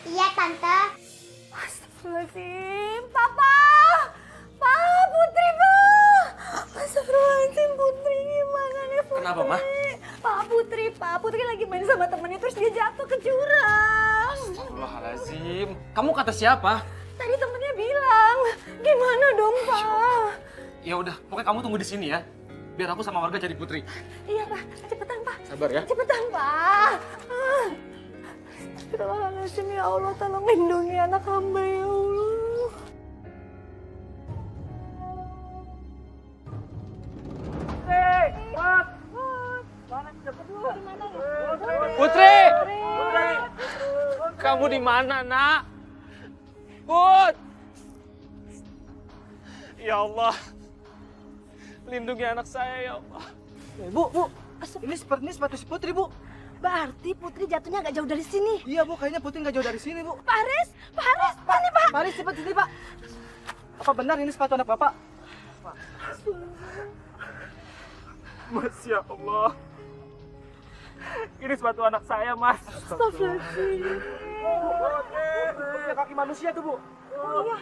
Iya, Tante. Astagfirullahaladzim, Papa! Pak, Putri, Pak! Astagfirullahaladzim, Putri, gimana nih Putri? Kenapa, Ma? Pak, Putri lagi main sama temennya terus dia jatuh ke jurang. Astagfirullahaladzim. Kamu kata siapa? Tadi temennya bilang, gimana dong, Pak? Ya udah, pokoknya kamu tunggu di sini ya. Biar aku sama warga cari Putri. Iya, Pak, cepetan, Pak. Sabar ya. Cepetan, Pak. Astagfirullahaladzim, ya Allah, tolong lindungi anak hamba, ya Allah. Putri! Kamu di mana, Nak? Put! Ya Allah. Lindungi anak saya, ya Allah. Bu, ini sepertinya sepatu si Putri, Bu. Berarti Putri jatuhnya nggak jauh dari sini. Iya, Bu, kayaknya Putri nggak jauh dari sini, Bu. Pak Haris, sini, Pak. Mari cepat sini, Pak. Apa benar ini sepatu anak Bapak? Masya Allah. Ini sepatu anak saya, Mas. Astagfirullahaladzim. Punya kaki manusia tuh, Bu. Iya,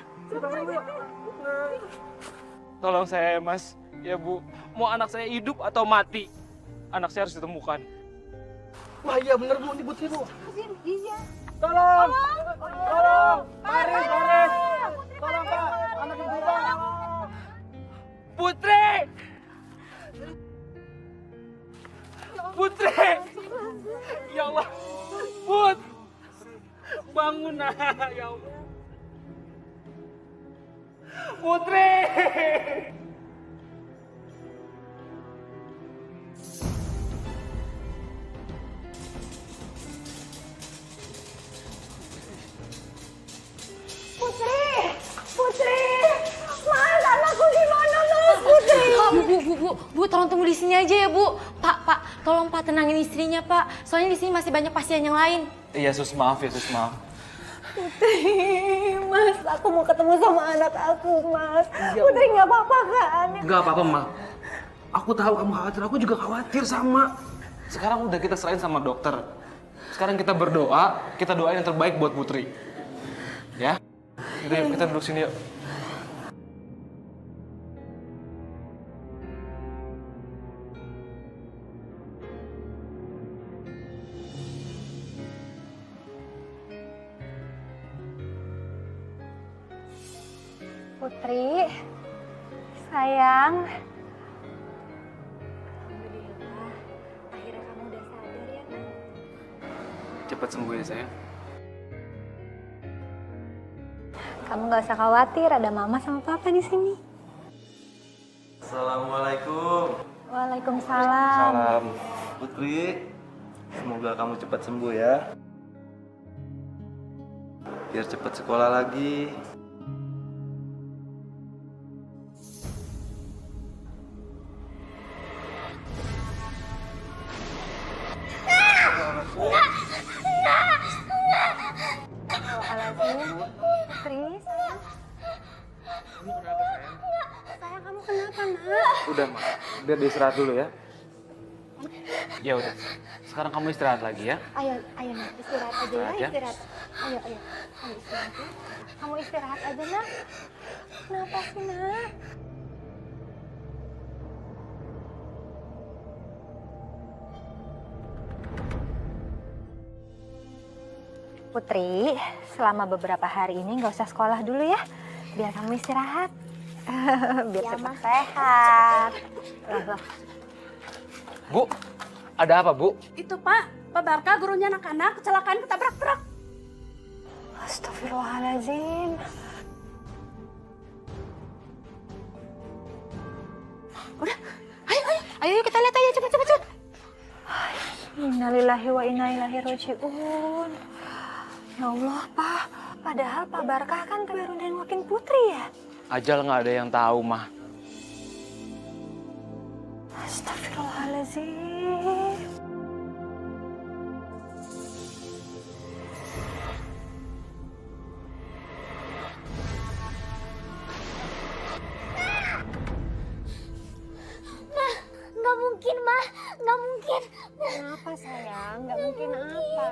Tolong saya, Mas. Ya, Bu. Mau anak saya hidup atau mati? Anak saya harus ditemukan. Wah, iya bener, Bu. Ini Putri, Bu. iya. Tolong! Tolong! Baris! Tolong, Pak. Anak ibu, Pak. Putri! Putri! Ya Allah. Put! Bangun, Nak. Ya Allah. Putri! Putri! Mas, anakku gimana, Mas? Putri! Bu, tolong tunggu di sini aja ya, Bu. Pak, tolong Pak tenangin istrinya, Pak. Soalnya di sini masih banyak pasien yang lain. Iya, Sus, maaf ya, Sus, maaf. Putri, Mas, aku mau ketemu sama anak aku, Mas. Putri nggak apa-apa kan? Enggak apa-apa, Ma. Aku tahu kamu khawatir, aku juga khawatir sama. Sekarang udah kita serahin sama dokter. Sekarang kita berdoa, kita doain yang terbaik buat Putri. Ya? Udah, yuk, kita duduk sini yuk. Putri, sayang. Alhamdulillah, akhirnya kamu udah sadar ya, Nak. Cepat sembuh ya, sayang. Kamu nggak usah khawatir, ada mama sama papa di sini. Assalamualaikum. Waalaikumsalam. Salam. Putri, semoga kamu cepat sembuh ya. Biar cepat sekolah lagi. Putri, sayang kamu kenapa, Nak? Udah, Ma. Biar dia istirahat dulu ya. Ya udah. Sekarang kamu istirahat lagi ya. Ayo, Nak, istirahat aja Istirahat ya, ya. istirahat. Ayo, kamu istirahat ya. Kamu istirahat aja, Nak. Kenapa sih, Nak? Putri, selama beberapa hari ini nggak usah sekolah dulu ya, biar kamu istirahat. Biar cepat sehat. Loh. Bu, ada apa, Bu? Itu Pak Barka gurunya anak-anak kecelakaan ketabrak truk. Astagfirullahaladzim. Udah, ayo kita lihat aja cepet. Innalillahi wa inna ilaihi raji'un. Ya Allah, Pak. Padahal Pak Barkah kan baru nengokin Putri ya. Ajal nggak ada yang tahu, Mah. Astagfirullahaladzim. Nggak mungkin, Ma. Nggak nggak mungkin. Kenapa sayang? Nggak mungkin apa?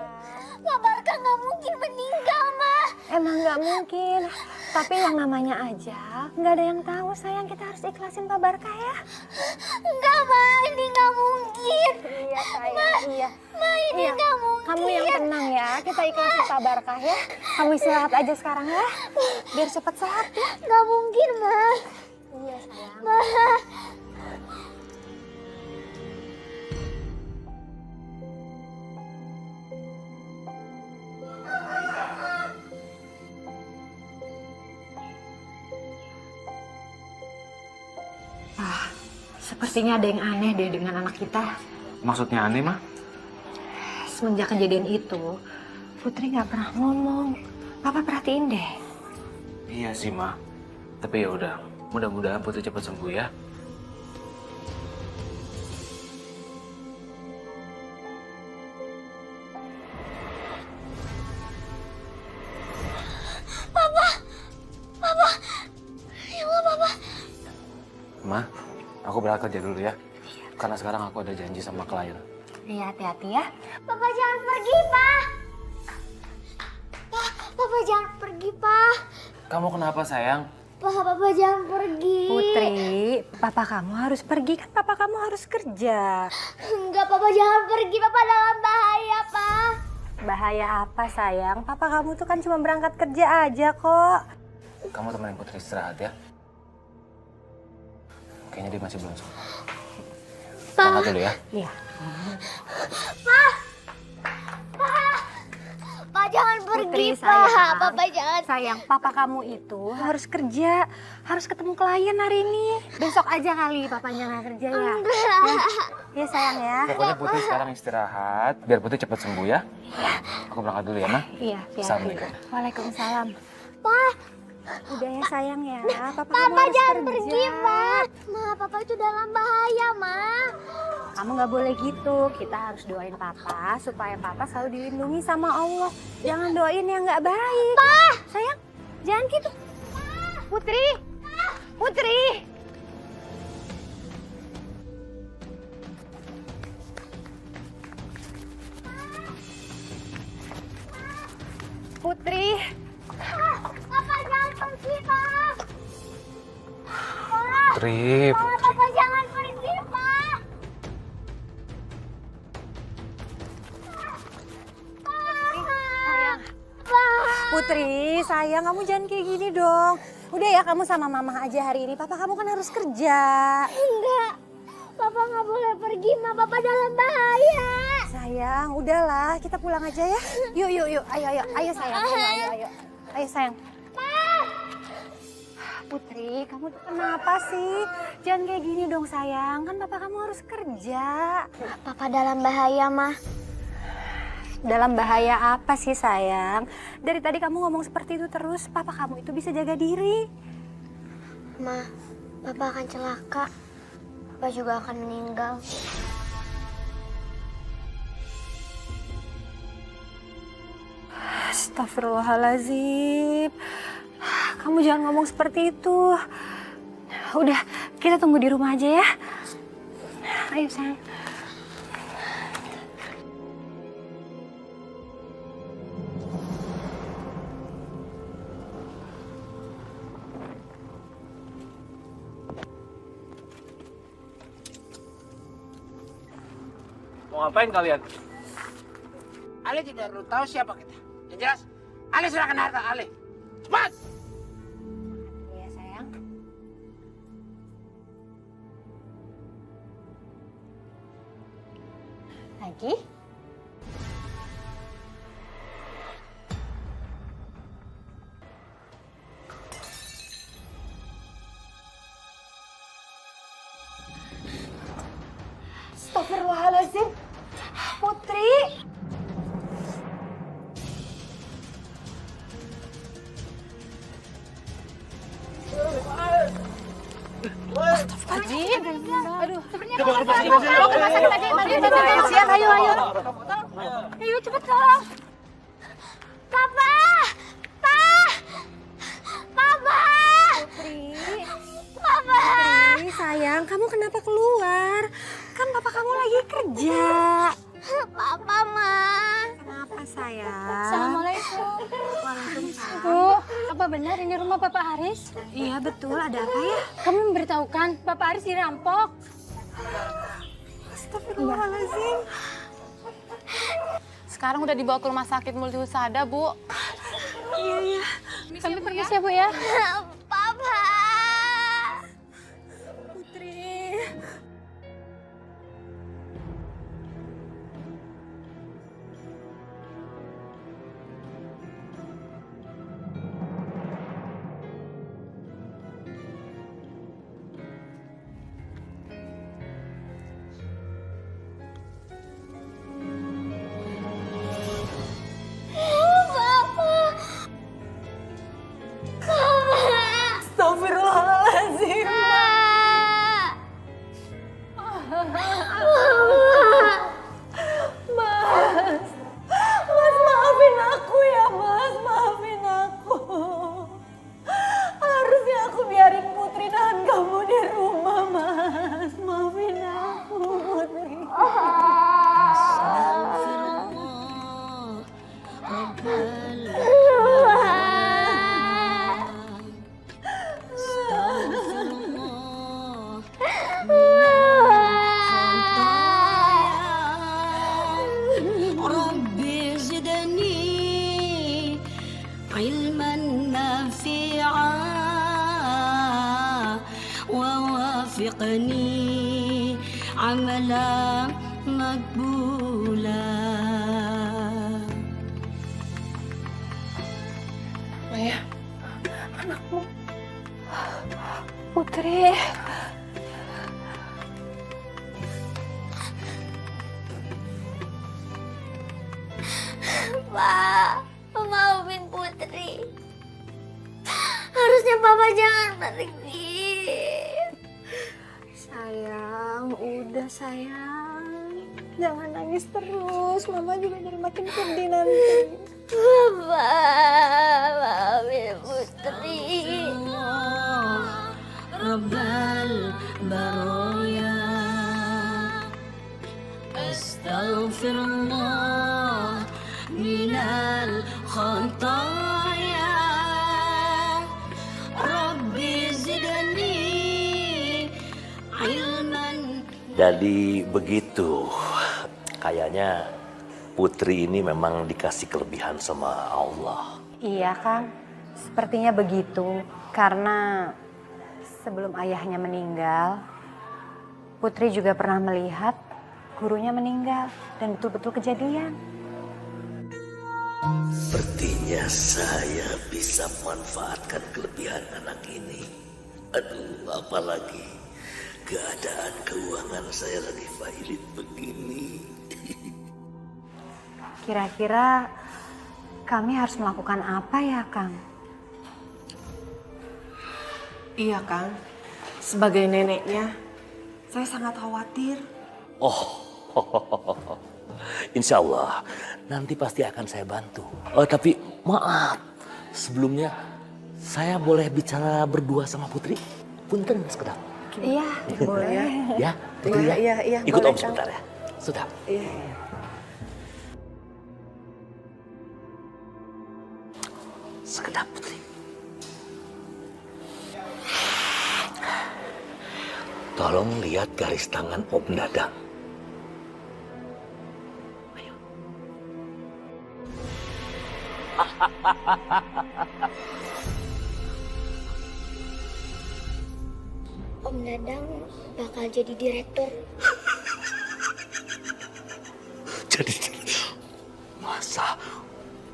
Pak Barka nggak mungkin meninggal, Ma. Emang nggak mungkin. Tapi yang namanya aja, nggak ada yang tahu sayang. Kita harus ikhlasin Pak Barka ya. Enggak, Ma, ini nggak mungkin. Iya sayang, iya. Ma, ini Iya. nggak mungkin. Kamu yang tenang ya, kita ikhlasin Pak Barka ya. Kamu istirahat aja sekarang ya, biar cepat sehat ya. Nggak mungkin, Ma. Iya sayang. Ma. Sepertinya ada yang aneh deh dengan anak kita. Maksudnya aneh, mah? Semenjak kejadian itu, Putri nggak pernah ngomong. Papa perhatiin deh. Iya sih, mah. Tapi ya udah, mudah-mudahan Putri cepat sembuh ya. Ma, aku berangkat kerja dulu ya. Karena sekarang aku ada janji sama klien. Iya, hati-hati ya. Papa jangan pergi, Pak. Papa jangan pergi, Pak. Kamu kenapa, sayang? Papa jangan pergi. Putri, papa kamu harus pergi kan papa kamu harus kerja. Enggak, Papa jangan pergi. Papa dalam bahaya, Pak. Bahaya apa sayang? Papa kamu tuh kan cuma berangkat kerja aja kok. Kamu temenin Putri istirahat ya. Kayaknya dia masih belum sembuh. Berangkat dulu ya. Iya. Pak jangan pergi, Putri, Pak. sayang. Papa jangan. Sayang, papa kamu itu harus kerja. Harus ketemu klien hari ini. Besok aja kali papanya nggak kerja ya. Iya sayang ya. Pokoknya Putri sekarang istirahat, biar Putri cepat sembuh ya. Aku berangkat dulu ya, Ma. Iya, Assalamualaikum. Waalaikumsalam. Pak, Udah ya sayang ya. Papa kamu Papa harus jangan kerja. pergi, Pak. Ma, Papa itu dalam bahaya, Ma. Kamu nggak boleh gitu. Kita harus doain papa supaya papa selalu dilindungi sama Allah. Jangan doain yang nggak baik. Pak, Sayang, jangan gitu. Putri, Putri. Putri, Papa jangan pergi, Pak. Putri, Papa jangan pergi, Pak. sayang. Putri, sayang kamu jangan kayak gini dong. Udah ya kamu sama mama aja hari ini. Papa kamu kan harus kerja. Enggak. Papa nggak boleh pergi, Ma. Papa dalam bahaya. Sayang, udahlah kita pulang aja ya. Yuk, yuk, yuk. Ayo sayang. Ayo. Ayo sayang. Putri, kamu tuh kenapa sih? Jangan kayak gini dong sayang. Kan papa kamu harus kerja. Papa dalam bahaya, Ma. Dalam bahaya apa sih sayang? Dari tadi kamu ngomong seperti itu terus. Papa kamu itu bisa jaga diri. Ma, Papa akan celaka. Papa juga akan meninggal. Astagfirullahaladzim. Kamu jangan ngomong seperti itu. Udah, kita tunggu di rumah aja ya. Ayo sayang. mau ngapain kalian? Ale tidak perlu tahu siapa kita. Yang jelas, Ale serahkan harta Ale. Cepat! Iya sayang. Lagi? Astagfirullahaladzim. Putri. Aduh. Ayo cepet tolong. Papa! Pa! Papa! Putri. Papa! Putri, sayang, kamu kenapa keluar? Kan papa kamu lagi kerja. Papa, Ma. Kenapa sayang? Assalamualaikum. Waalaikumsalam. Bu, apa benar ini rumah Bapak Haris? Iya betul, ada apa ya? Kamu memberitahukan Bapak Haris dirampok. Astagfirullahaladzim. Sekarang udah dibawa ke rumah sakit multiusada, Bu. Iya. Kami permisi ya, Bu ya. Papa. Putri. Astagfirullahaladzim. Mas maafin aku ya Mas, maafin aku. Harusnya aku biarin Putri nahan kamu di rumah Mas, maafin aku Putri. ربي زدني علما نافعا ووافقني عملا مقبولا. Maya, anakmu. Putri. Pak, maafin Putri. Harusnya Papa jangan pergi. Sayang, udah sayang. Jangan nangis terus, Mama juga jadi makin sedih nanti. Papa, maafin Putri. Rabbal baroya astaghfirullah minal khataya Rabbi zidni ilman. Jadi begitu, kayaknya Putri ini memang dikasih kelebihan sama Allah. Iya Kang, sepertinya begitu. Karena sebelum ayahnya meninggal, Putri juga pernah melihat gurunya meninggal dan betul-betul kejadian. Sepertinya saya bisa manfaatkan kelebihan anak ini. Aduh, apalagi keadaan keuangan saya lagi pahit begini. Kira-kira kami harus melakukan apa ya Kang? Iya Kang, sebagai neneknya saya sangat khawatir. Oh, insya Allah nanti pasti akan saya bantu. Oh tapi maaf, sebelumnya saya boleh bicara berdua sama Putri? Punten sekedap. Iya, boleh. Ya, Putri ya. Iya, Ikut boleh, Om sebentar ya. Sudah. Iya. Sekedap Putri. Tolong lihat garis tangan Om Dadang. Ayo. Om Dadang bakal jadi direktur. Jadi, masa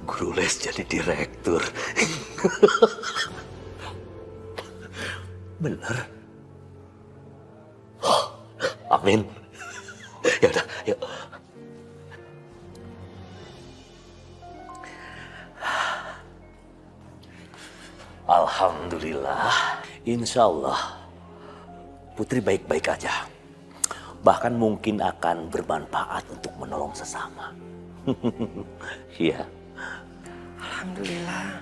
guru les jadi direktur? Bener? Oh, amin. Ya udah, yuk. Alhamdulillah, insya Allah Putri baik-baik aja. Bahkan mungkin akan bermanfaat untuk menolong sesama. Iya. Alhamdulillah.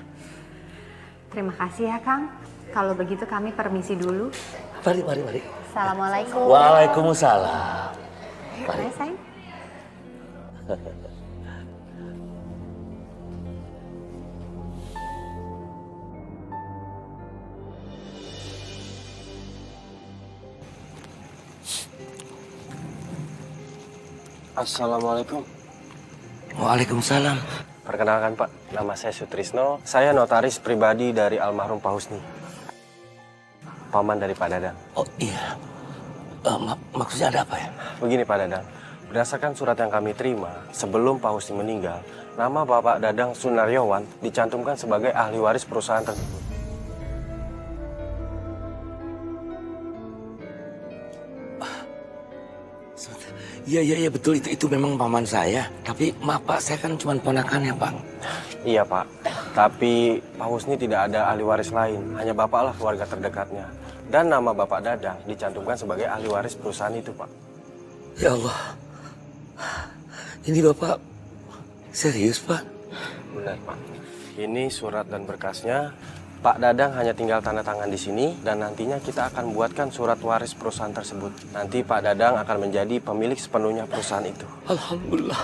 Terima kasih ya Kang. Kalau begitu kami permisi dulu. Mari. Assalamualaikum. Waalaikumsalam. Ayo, sayang. Assalamualaikum. Waalaikumsalam. Perkenalkan Pak, nama saya Sutrisno. Saya notaris pribadi dari almarhum Pak Husni. Paman dari Pak Dadang. Oh iya. Maksudnya ada apa ya? Begini Pak Dadang, berdasarkan surat yang kami terima, sebelum Pak Husni meninggal, nama Bapak Dadang Sunaryawan dicantumkan sebagai ahli waris perusahaan tersebut. Iya betul itu memang paman saya. Tapi maaf Pak, saya kan cuma ponakannya Pak. Iya Pak, tapi Pak Husni tidak ada ahli waris lain, hanya Bapaklah keluarga terdekatnya. Dan nama Bapak Dadang dicantumkan sebagai ahli waris perusahaan itu Pak. Ya Allah, ini Bapak serius Pak? Benar Pak. Ini surat dan berkasnya. Pak Dadang hanya tinggal tanda tangan di sini dan nantinya kita akan buatkan surat waris perusahaan tersebut. Nanti Pak Dadang akan menjadi pemilik sepenuhnya perusahaan itu. Alhamdulillah.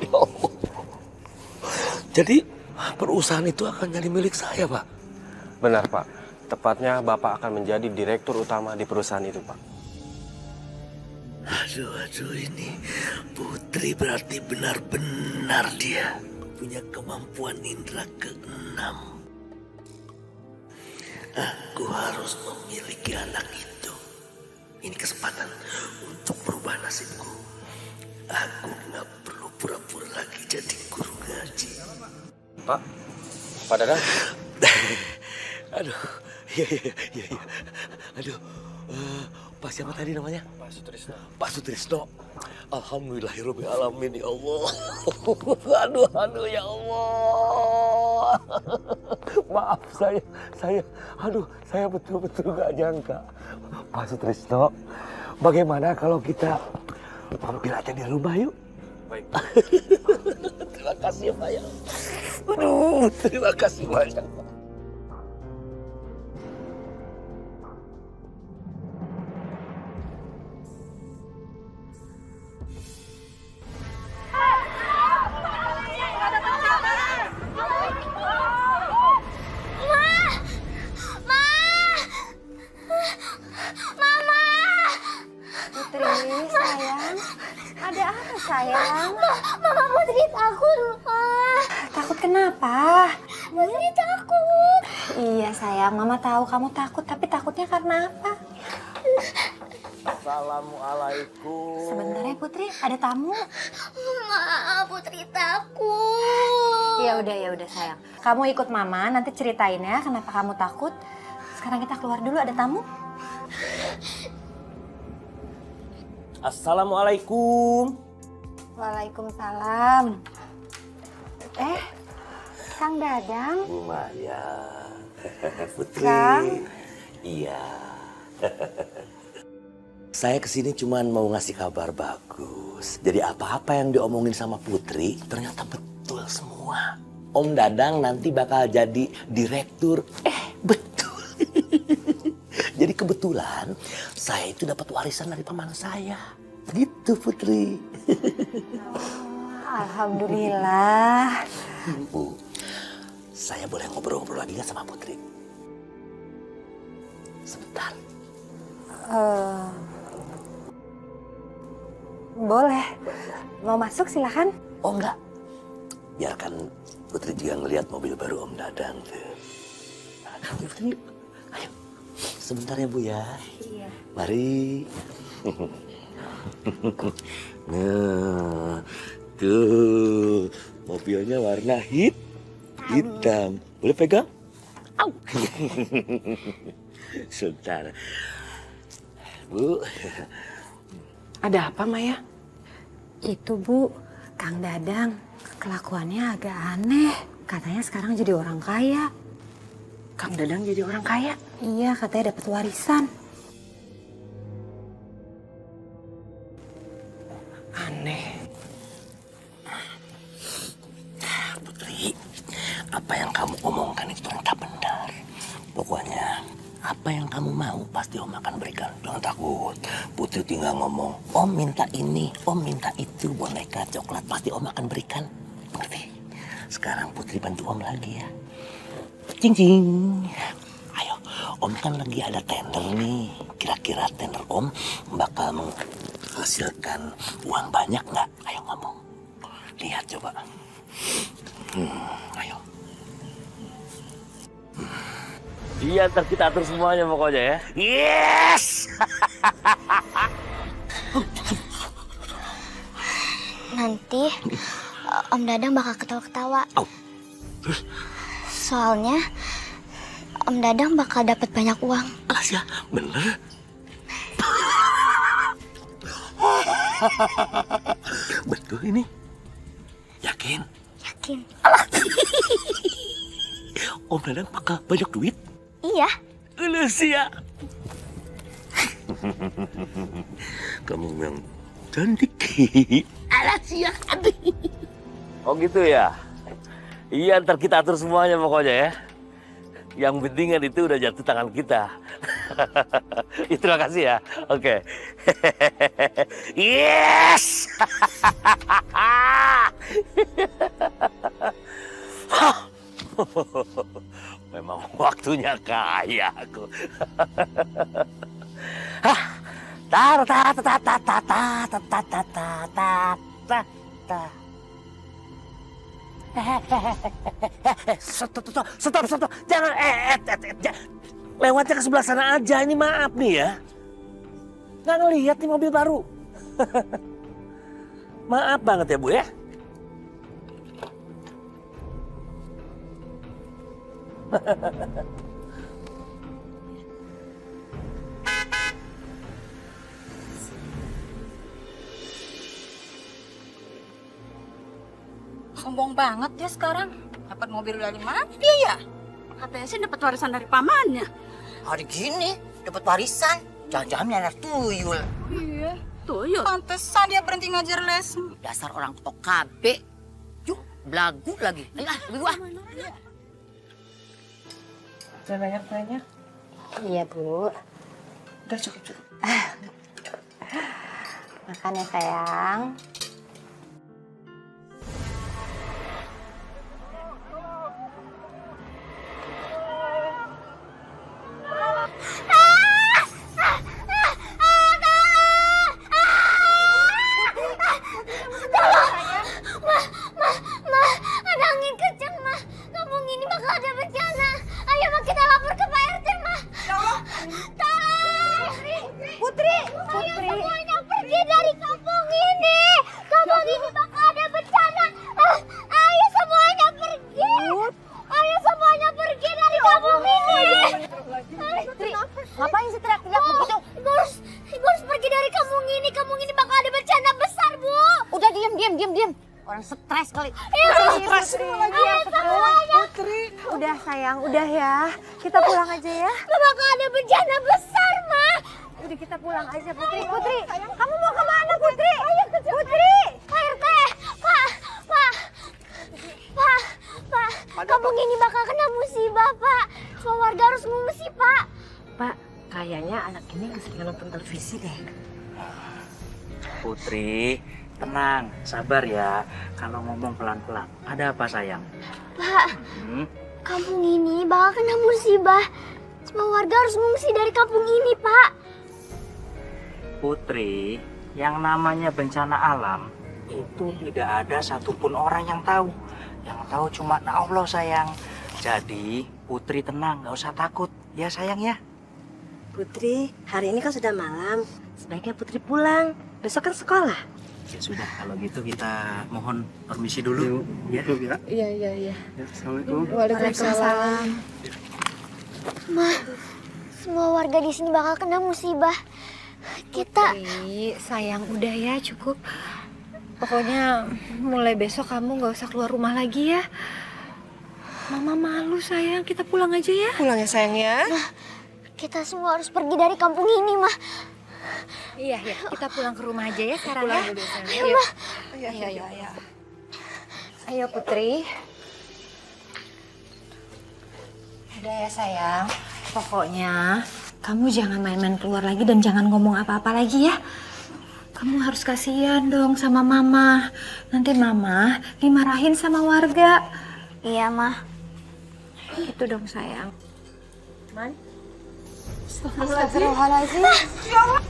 Ya Allah. Jadi perusahaan itu akan jadi milik saya Pak? Benar Pak. Tepatnya Bapak akan menjadi direktur utama di perusahaan itu Pak. Aduh ini Putri berarti benar-benar dia punya kemampuan indera keenam. Aku harus memiliki anak itu. Ini kesempatan untuk merubah nasibku. Aku nggak perlu pura-pura lagi jadi guru ngaji. Pak Dadang. Aduh, iya. Aduh, Pak siapa tadi namanya? Pak Sutrisno. Pak Sutrisno. Alhamdulillahirobbilalamin ya Allah. Aduh ya Allah. Maaf saya betul-betul gak nyangka. Pak Sutrisno, bagaimana kalau kita mampir aja di rumah yuk? Baik. Terima kasih ya Pak ya. Aduh, terima kasih banyak Pak. Sayang, Mama Putri takut, Ma. takut kenapa? Putri takut. Iya sayang, Mama tahu kamu takut, tapi takutnya karena apa? Assalamualaikum. Sebentar ya Putri, ada tamu. Ma, Putri takut. Ya udah sayang. Kamu ikut Mama, nanti ceritain ya kenapa kamu takut. Sekarang kita keluar dulu, ada tamu. Assalamualaikum. Waalaikumsalam. Kang Dadang. Bu Maya. Putri. Kang. Iya. Saya kesini cuma mau ngasih kabar bagus. Jadi apa-apa yang diomongin sama Putri ternyata betul semua. Om Dadang nanti bakal jadi direktur. Betul. Jadi kebetulan saya itu dapat warisan dari paman saya. Gitu Putri. Alhamdulillah. Bu, saya boleh ngobrol-ngobrol lagi nggak sama Putri? Sebentar. Boleh. Mau masuk silakan. Oh enggak. Biarkan Putri juga ngelihat mobil baru Om Dadang tuh. Putri, ayo. Sebentar ya Bu ya. Iya. Mari. Nah, tuh mobilnya warna hitam. Boleh pegang? Au. Sebentar. Bu. Ada apa Maya? Itu Bu, Kang Dadang kelakuannya agak aneh. Katanya sekarang jadi orang kaya. Kang Dadang jadi orang kaya? Iya, katanya dapat warisan. Aneh. Putri, apa yang kamu omongkan itu ternyata benar. Pokoknya Apa yang kamu mau pasti Om akan berikan. Jangan takut. Putri tinggal ngomong, Om minta ini, Om minta itu, boneka, coklat, pasti Om akan berikan. Ngerti? Sekarang Putri bantu Om lagi ya. Cing cing. Ayo, Om kan lagi ada tender nih. Kira-kira tender Om bakal menghasilkan uang banyak nggak? Ayo ngomong. Lihat coba. Ayo. Iya, ntar kita atur semuanya pokoknya ya. Yes! Nanti Om Dadang bakal ketawa-ketawa. Oh. Terus? Soalnya Om Dadang bakal dapat banyak uang. Alasya, bener? Betul ini? Yakin? Yakin? Om Dadang bakal banyak duit? Iya. Alasya. Kamu yang cantik. Alasya. Oh gitu ya? Iya, ntar kita atur semuanya pokoknya ya. Yang penting kan itu udah jatuh tangan kita. Terima kasih ya. Oke. Yes! Memang waktunya kaya aku. Stop. Jangan, lewatnya ke sebelah sana aja. Ini maaf nih ya. Nggak ngelihat nih mobil baru. Maaf banget ya Bu ya. Sombong banget dia sekarang. Dapat mobil dari mana dia ya? Katanya sih dapat warisan dari pamannya. Hari gini dapat warisan. Jangan-jangan anak tuyul. Iya, tuyul. Pantesan dia berhenti ngajar les. Dasar orang OKB. Yuk, belagu lagi. Ayo, lebih gua. Jangan banyak-banyak. Iya, Bu. Udah cukup. Makan ya, sayang. Ada angin kenceng, Ma. Kampung ini bakal ada bencana. Ayo, Ma, kita lapor ke Pak RT, Ma. Tolong! Putri! Ayo semuanya pergi dari kampung ini. Kampung ini bakal ada bencana. Ayo semuanya pergi. Ayo semuanya pergi dari kampung ini. Putri, ngapain sih teriak-teriak begitu? Ibu harus pergi dari kampung ini. Kampung ini bakal ada bencana besar, Bu. Udah diam. Orang stres kali. Stres. Putri. Udah sayang, udah ya. Kita pulang aja ya. Bakal ada bencana besar, Ma. Udah kita pulang aja, Putri. Putri, kamu mau kemana, Putri? Putri. Pak RT, Pak. Kampung ini bakal kena musibah, Pak. Semua warga harus mengungsi, Pak. Pak, kayaknya anak ini keseringan nonton televisi deh. Putri, tenang, sabar ya. Kalau ngomong pelan-pelan. Ada apa sayang? Pak, kampung ini bakal kena musibah. Semua warga harus mengungsi dari kampung ini, Pak. Putri, yang namanya bencana alam itu tidak ada satupun orang yang tahu. Yang tahu cuma Allah sayang. Jadi Putri tenang, nggak usah takut. Ya sayang ya. Putri, hari ini kan sudah malam. Sebaiknya Putri pulang. Besok kan sekolah. Ya sudah, kalau gitu kita mohon permisi dulu. Ya. Iya. Assalamualaikum. Waalaikumsalam. Ma, semua warga di sini bakal kena musibah. Kita Putri, sayang, udah ya, cukup. Pokoknya mulai besok kamu gak usah keluar rumah lagi ya. Mama malu sayang, kita pulang aja ya. Pulang ya sayang ya. kita semua harus pergi dari kampung ini, Ma. Iya, kita pulang ke rumah aja ya sekarang ya. Ayo, Ma. Ayo. Ayo Putri. Udah ya sayang. Pokoknya kamu jangan main-main keluar lagi dan jangan ngomong apa-apa lagi ya. Kamu harus kasihan dong sama mama. Nanti mama dimarahin sama warga. Iya, Mah. Gitu dong sayang. Man? Astagfirullahaladzim. Ya Allah.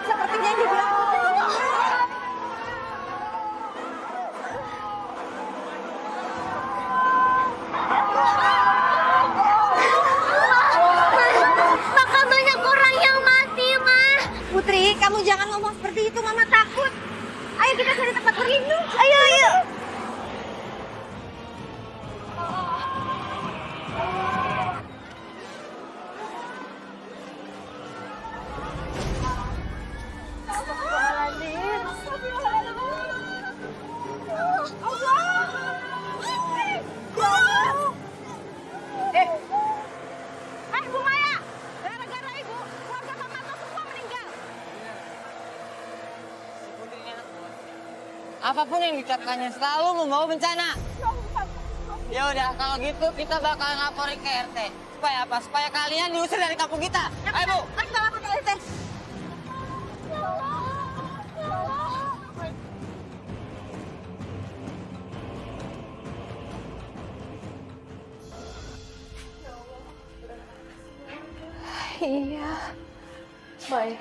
Sepertinya yang dibilang Bakal banyak orang yang mati, Mah. Putri, kamu jangan ngomong seperti itu, mama takut. Ayo kita cari tempat berlindung. Ayo, ayo. Bu Maya, gara-gara ibu, keluarga Pak Marto semua meninggal. Apapun yang dikatakannya selalu membawa bencana. Ya udah, kalau gitu kita bakal ngaporin ke RT. Supaya apa? Supaya kalian diusir dari kampung kita. Ayo, Bu. Ayo kita lapor ke RT. Iya. Mai,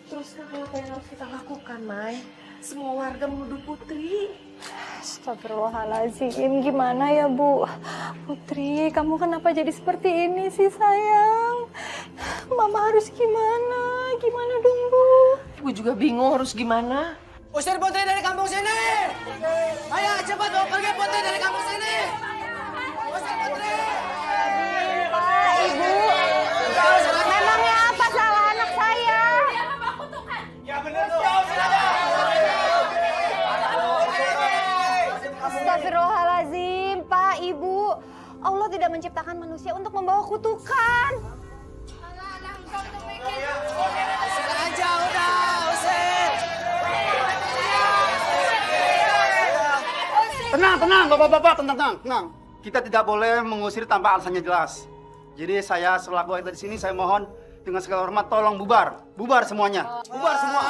terus apa yang harus kita lakukan, Mai? Semua warga menuduh Putri. Astagfirullahaladzim, gimana ya Bu? Putri, kamu kenapa jadi seperti ini sih sayang? Mama harus gimana? Gimana dong Bu? Ibu juga bingung harus gimana. Usir Putri dari kampung sini. Ayo cepat bawa pergi Putri dari kampung sini. Usir Putri. Pak, Ibu, memangnya apa salah anak saya? Ya benar tuh. Astagfirullahaladzim, Pak, Ibu. Allah tidak menciptakan manusia untuk membawa kutukan. Usir aja udah, usir. Tenang, bapak-bapak, tenang. Kita tidak boleh mengusir tanpa alasannya jelas. Jadi saya selaku yang di sini, saya mohon dengan segala hormat tolong bubar semuanya, bubar semua.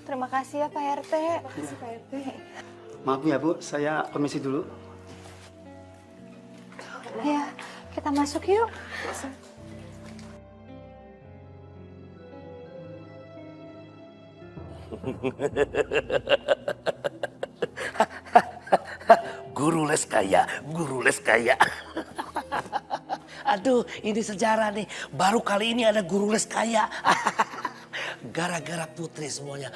Terima kasih ya Pak RT. Maaf ya Bu, saya permisi dulu. Ya, kita masuk yuk. Guru les kaya. Aduh, ini sejarah nih. Baru kali ini ada guru les kaya. Gara-gara Putri semuanya.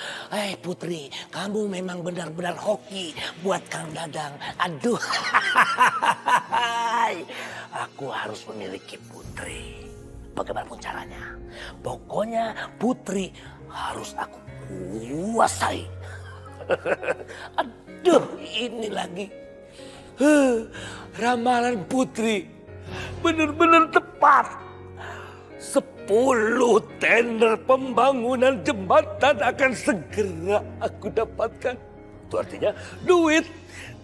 Putri, kamu memang benar-benar hoki buat Kang Dadang. Aduh. Aku harus memiliki Putri. Bagaimanapun caranya. Pokoknya Putri harus aku kuasai. Aduh, ini lagi. Ramalan Putri benar-benar tepat. 10 tender pembangunan jembatan akan segera aku dapatkan. Itu artinya duit.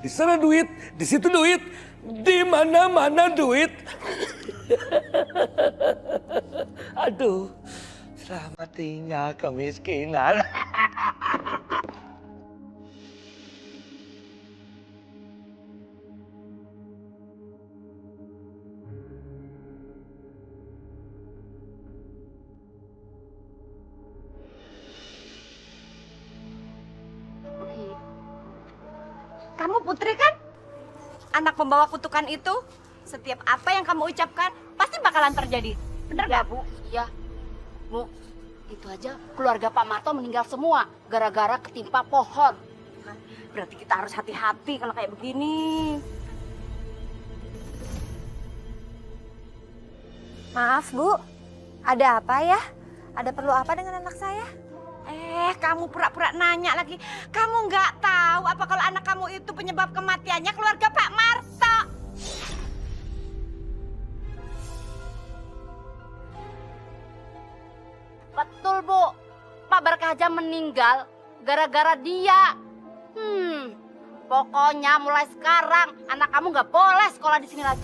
Di sana duit, di situ duit, di mana-mana duit. Aduh, selamat tinggal kemiskinan. Kamu Putri kan? Anak pembawa kutukan itu. Setiap apa yang kamu ucapkan pasti bakalan terjadi. Bener gak, Bu? Ya. Bu, itu aja keluarga Pak Marto meninggal semua gara-gara ketimpa pohon. Berarti kita harus hati-hati kalau kayak begini. Maaf Bu, ada apa ya? Ada perlu apa dengan anak saya? Kamu pura-pura nanya lagi. Kamu nggak tahu apa kalau anak kamu itu penyebab kematiannya keluarga Pak Marto? aja meninggal gara-gara dia. Pokoknya mulai sekarang anak kamu nggak boleh sekolah di sini lagi.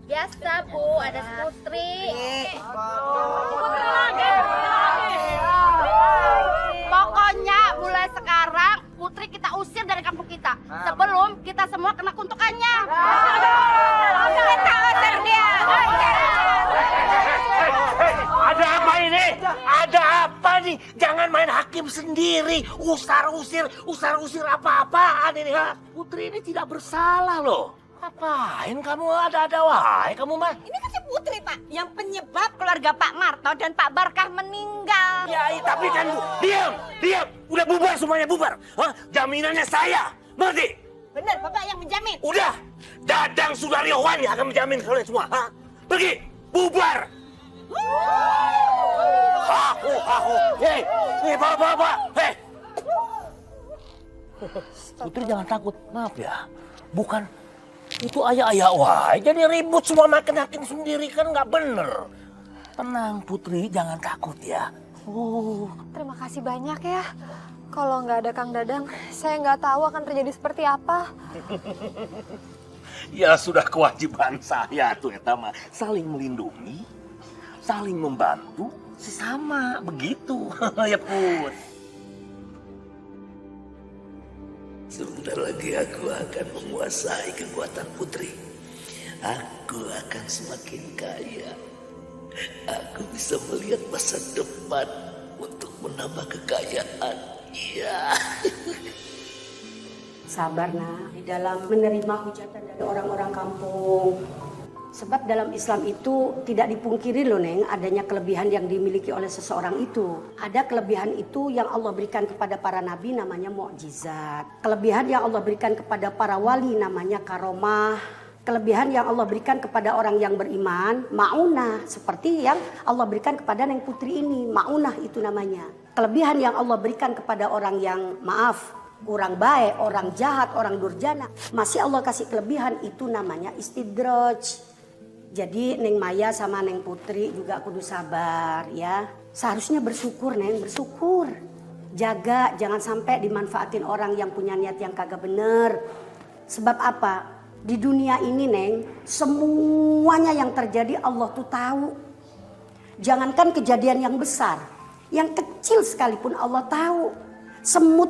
Biasa Bu, ada Putri. Pokoknya mulai sekarang Putri kita usir dari kampung kita sebelum kita semua kena kutukannya. Kita usir dia. Ada apa ini? Ada apa nih? Jangan main hakim sendiri. Usar-usir apa-apaan ini, ha? Putri ini tidak bersalah loh. Ngapain kamu ada-ada wae kamu mah? Ini kan si Putri Pak, yang penyebab keluarga Pak Marto dan Pak Barkah meninggal. Ya, tapi kan diam. Udah bubar semuanya bubar. Hah? Jaminannya saya. Ngerti? Bener, Bapak yang menjamin. Udah. Dadang Sudaryowan yang akan menjamin kalian semua. Ha? Pergi. Bubar. Hei, Bapak. Hei. Putri jangan takut. Maaf ya. Bukan itu ayah wae. Jadi ribut semua makin hakim sendiri kan nggak bener. Tenang Putri, jangan takut ya. Terima kasih banyak ya. Kalau nggak ada Kang Dadang, saya nggak tahu akan terjadi seperti apa. Ya sudah kewajiban saya tuh etama saling melindungi, saling membantu sesama begitu. Ya Put. Sebentar lagi aku akan menguasai kekuatan Putri. Aku akan semakin kaya. Aku bisa melihat masa depan untuk menambah kekayaan. Iya. Sabar nak, di dalam menerima hujatan dari orang-orang kampung. Sebab dalam Islam itu tidak dipungkiri loh Neng, adanya kelebihan yang dimiliki oleh seseorang itu. Ada kelebihan itu yang Allah berikan kepada para nabi namanya mukjizat. Kelebihan yang Allah berikan kepada para wali namanya karomah. Kelebihan yang Allah berikan kepada orang yang beriman, maunah. Seperti yang Allah berikan kepada Neng Putri ini, maunah itu namanya. Kelebihan yang Allah berikan kepada orang yang kurang baik, orang jahat, orang durjana, masih Allah kasih kelebihan, itu namanya istidraj. Jadi Neng Maya sama Neng Putri juga kudu sabar ya. Seharusnya bersyukur Neng, bersyukur. Jaga jangan sampai dimanfaatin orang yang punya niat yang kagak bener. Sebab apa? Di dunia ini Neng, semuanya yang terjadi Allah tuh tahu. Jangankan kejadian yang besar, yang kecil sekalipun Allah tahu. Semut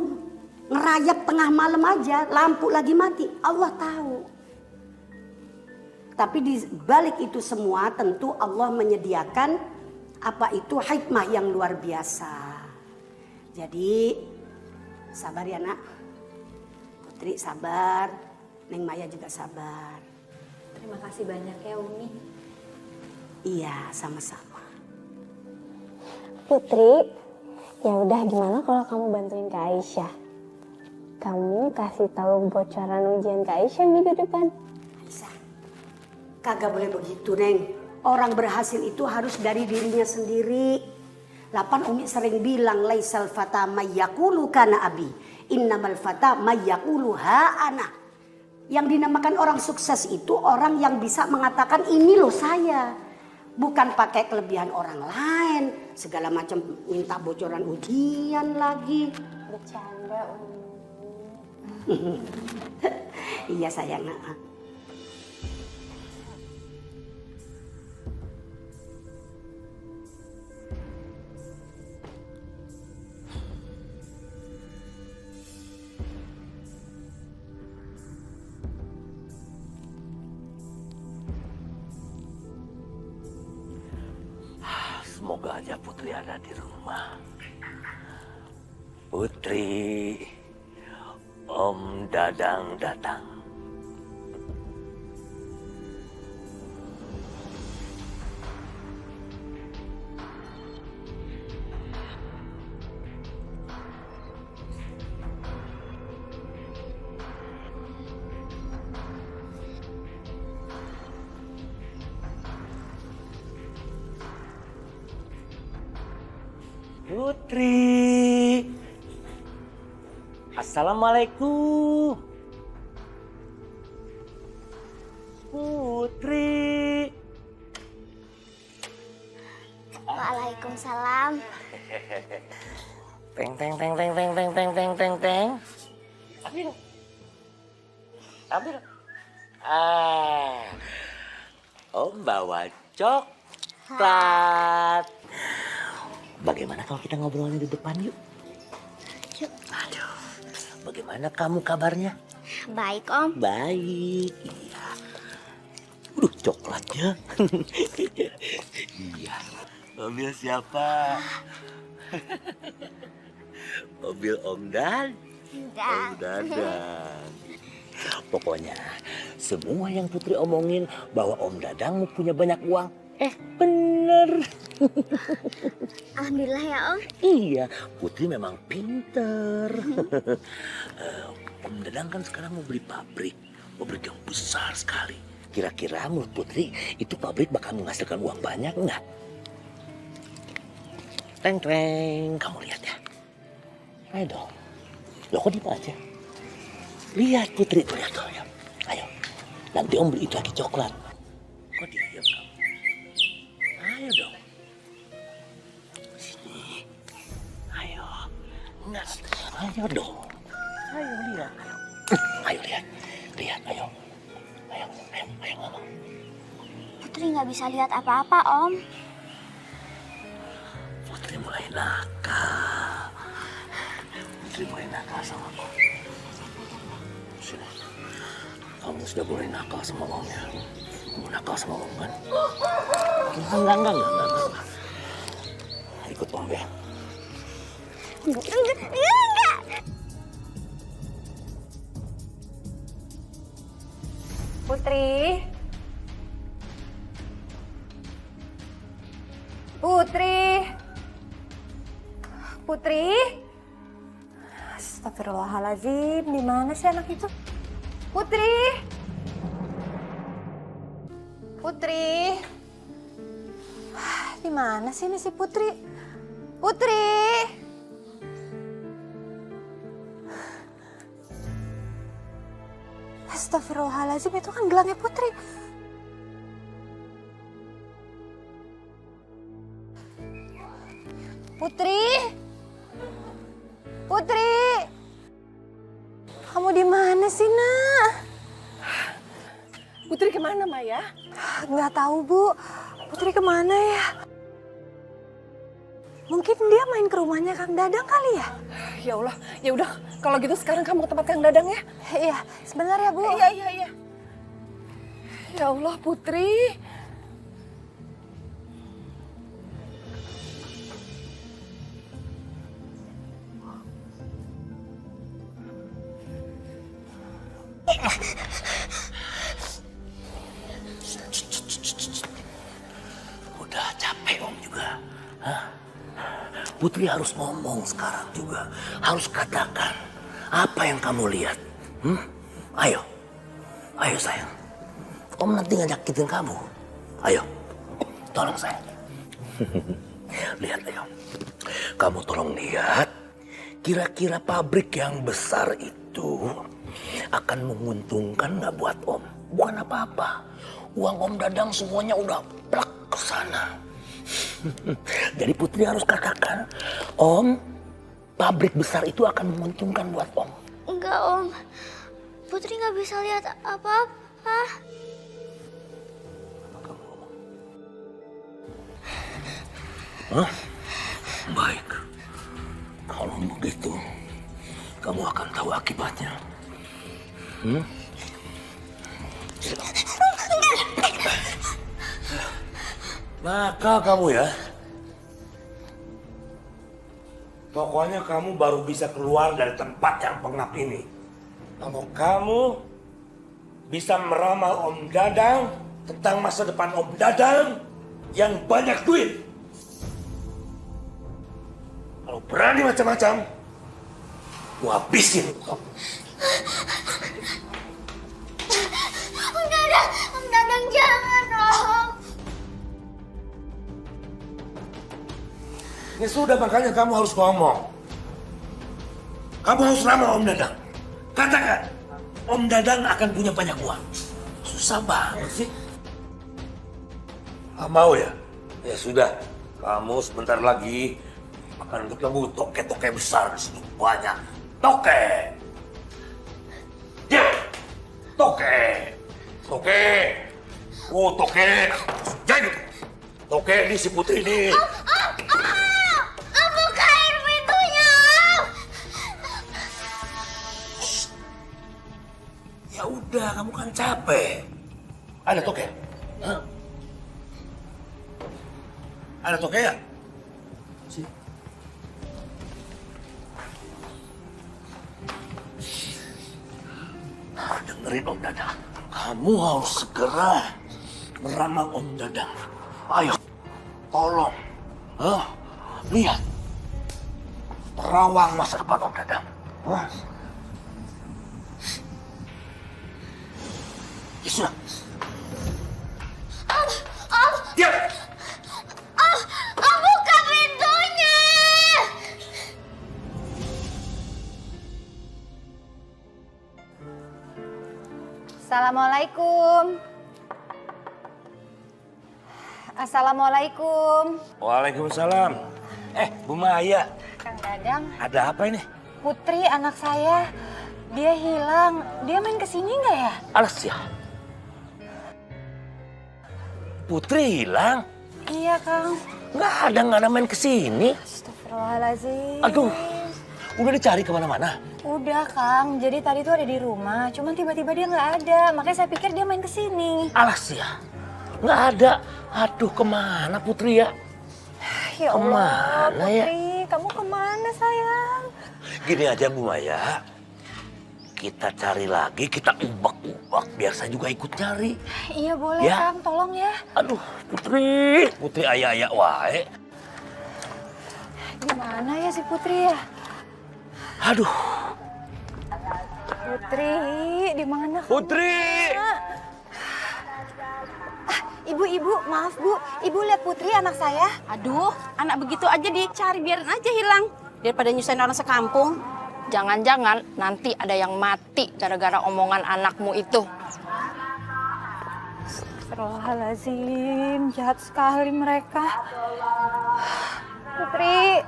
ngerayap tengah malam aja, lampu lagi mati, Allah tahu. Tapi di balik itu semua tentu Allah menyediakan apa itu hikmah yang luar biasa. Jadi sabar ya nak. Putri sabar, Neng Maya juga sabar. Terima kasih banyak ya Umi. Iya, sama-sama. Putri, ya udah gimana kalau kamu bantuin Kak Aisyah? Kamu kasih tahu bocoran ujian Kak Aisyah minggu depan. Kagak boleh begitu Neng. Orang berhasil itu harus dari dirinya sendiri. Lapan Umi sering bilang laisal fata mayyaqulu kana abi, innamal fata mayyaqulu ha ana. Yang dinamakan orang sukses itu orang yang bisa mengatakan ini loh saya. Bukan pakai kelebihan orang lain, segala macam minta bocoran ujian lagi. Bercanda Iya sayang. Semoga aja Putri ada di rumah. Putri, Om Dadang datang. Putri, Assalamualaikum. Waalaikumsalam. Teng teng teng teng teng teng teng teng teng teng. Ambil. Ambil. Om bawa coklat. Bagaimana kalau kita ngobrolnya di depan yuk? Yuk. Aduh. Bagaimana kamu kabarnya? Baik, Om. Baik. Iya. Coklatnya. Iya. Mobil siapa? Mobil Om Dan. Om Dadang. Pokoknya semua yang Putri omongin bahwa Om Dadang punya banyak uang. Bener. Alhamdulillah ya, Om. Iya, Putri memang pinter. Om Dadang kan sekarang mau beli pabrik yang besar sekali. Kira-kira menurut Putri itu pabrik bakal menghasilkan uang banyak nggak? Teng, kamu lihat ya. Ayo dong. Loh kok diem aja? Lihat Putri, tuh lihat tuh. Ayo. Nanti Om beli itu lagi coklat. Kok diem kamu? Ayo dong. Sini. Ayo. Enggak. Ayo dong. Ayo lihat. Ayo lihat. Lihat, ayo. Ayo ngomong. Putri nggak bisa lihat apa-apa, Om. Putri mulai nakal. Sama Om. Sudah. Kamu sudah boleh nakal sama Om ya. Kamu nakal sama Om kan? Enggak. Ikut Om ya. Enggak. Putri. Astagfirullahaladzim, di mana sih anak itu? Putri. Di mana sih ini si Putri? Astagfirullahaladzim, itu kan gelangnya Putri. Putri, kamu di mana sih, Nak? Putri kemana, Maya? Nggak tahu, Bu. Putri kemana ya? Mungkin dia main ke rumahnya Kang Dadang kali ya? Ya Allah, ya udah. Kalau gitu sekarang kamu ke tempat Kang Dadang ya? Iya, sebentar ya, Bu. Iya. Ya Allah, Putri. Udah capek Om juga. Putri harus ngomong sekarang juga. Harus katakan apa yang kamu lihat. Ayo sayang. Om nanti nyakitin kamu. Ayo, tolong sayang. Lihat ayo. Kamu tolong lihat. Kira-kira pabrik yang besar itu akan menguntungkan nggak buat Om? Bukan apa-apa. Uang Om Dadang semuanya udah plak ke sana. Jadi Putri harus katakan, Om, pabrik besar itu akan menguntungkan buat Om. Enggak, Om. Putri nggak bisa lihat apa-apa. Hah? Baik. Kalau begitu, kamu akan tahu akibatnya. Nakal kamu ya. Pokoknya kamu baru bisa keluar dari tempat yang pengap ini kalau kamu bisa meramal Om Dadang tentang masa depan Om Dadang yang banyak duit. Kalau berani macam-macam, gua habisin kamu. Om Dadang jangan, Om. Ya sudah, makanya kamu harus ngomong. Kamu harus ramal Om Dadang. Katakan, Om Dadang akan punya banyak uang. Susah banget sih. Mau ya? Ya sudah, Kamu sebentar lagi akan ketemu toke-toke besar di sini. Banyak. Toke! Ya! Toke! Toke! Oh, toke! Jadi! Toke ini si Putri ini. Bukain pintunya! Ya udah, kamu kan capek. Ada toke? Hah? Ada toke ya? Dengerin Om Dadang. Kamu harus segera meramal Om Dadang. Ayo, tolong. Lihat. Terawang masa depan Om Dadang. Ya sudah. Diam! Buka pintunya! Assalamualaikum. Assalamualaikum. Waalaikumsalam. Bu Maya. Kang Dadang, Ada apa ini? Putri anak saya, dia hilang. Dia main kesini nggak ya? Alas ya. Putri hilang? Iya, Kang. Nggak ada main kesini. Astagfirullahaladzim. Aduh, udah dicari kemana-mana. Udah, Kang. Jadi tadi tuh ada di rumah, cuman tiba-tiba dia nggak ada. Makanya saya pikir dia main kesini. Alas ya, nggak ada. Aduh, kemana Putri ya? Ya Allah, Kemana ya? Putri, kamu kemana sayang? Gini aja Bu Maya, kita cari lagi, kita ubak-ubak, biar saya juga ikut cari. Iya boleh, Ya. Kang. Tolong ya. Aduh, Putri ayah-ayah wae. Gimana ya si Putri ya? Aduh. Putri, di mana kamu? Putri! Ibu, maaf Bu. Ibu lihat Putri anak saya. Aduh, anak begitu aja dicari, biarin aja hilang. Daripada nyusahin orang sekampung. Jangan-jangan nanti ada yang mati gara-gara omongan anakmu itu. Astagfirullahaladzim, jahat sekali mereka. Putri,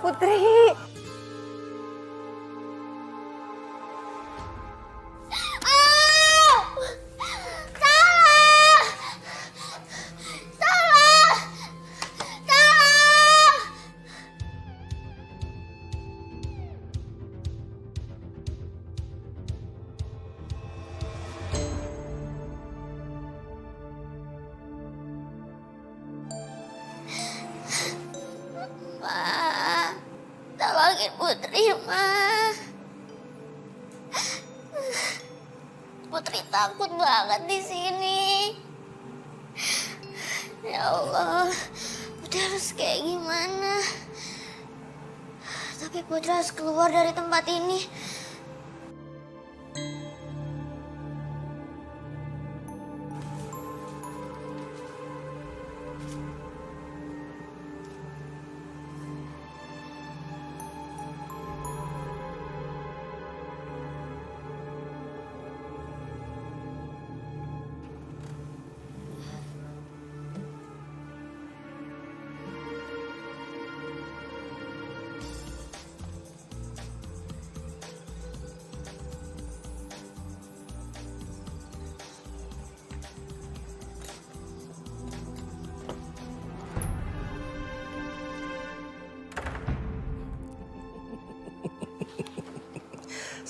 Putri. Ma, tolongin Putri, Ma. Putri takut banget di sini. Ya Allah, Putri harus kayak gimana? Tapi Putri harus keluar dari tempat ini.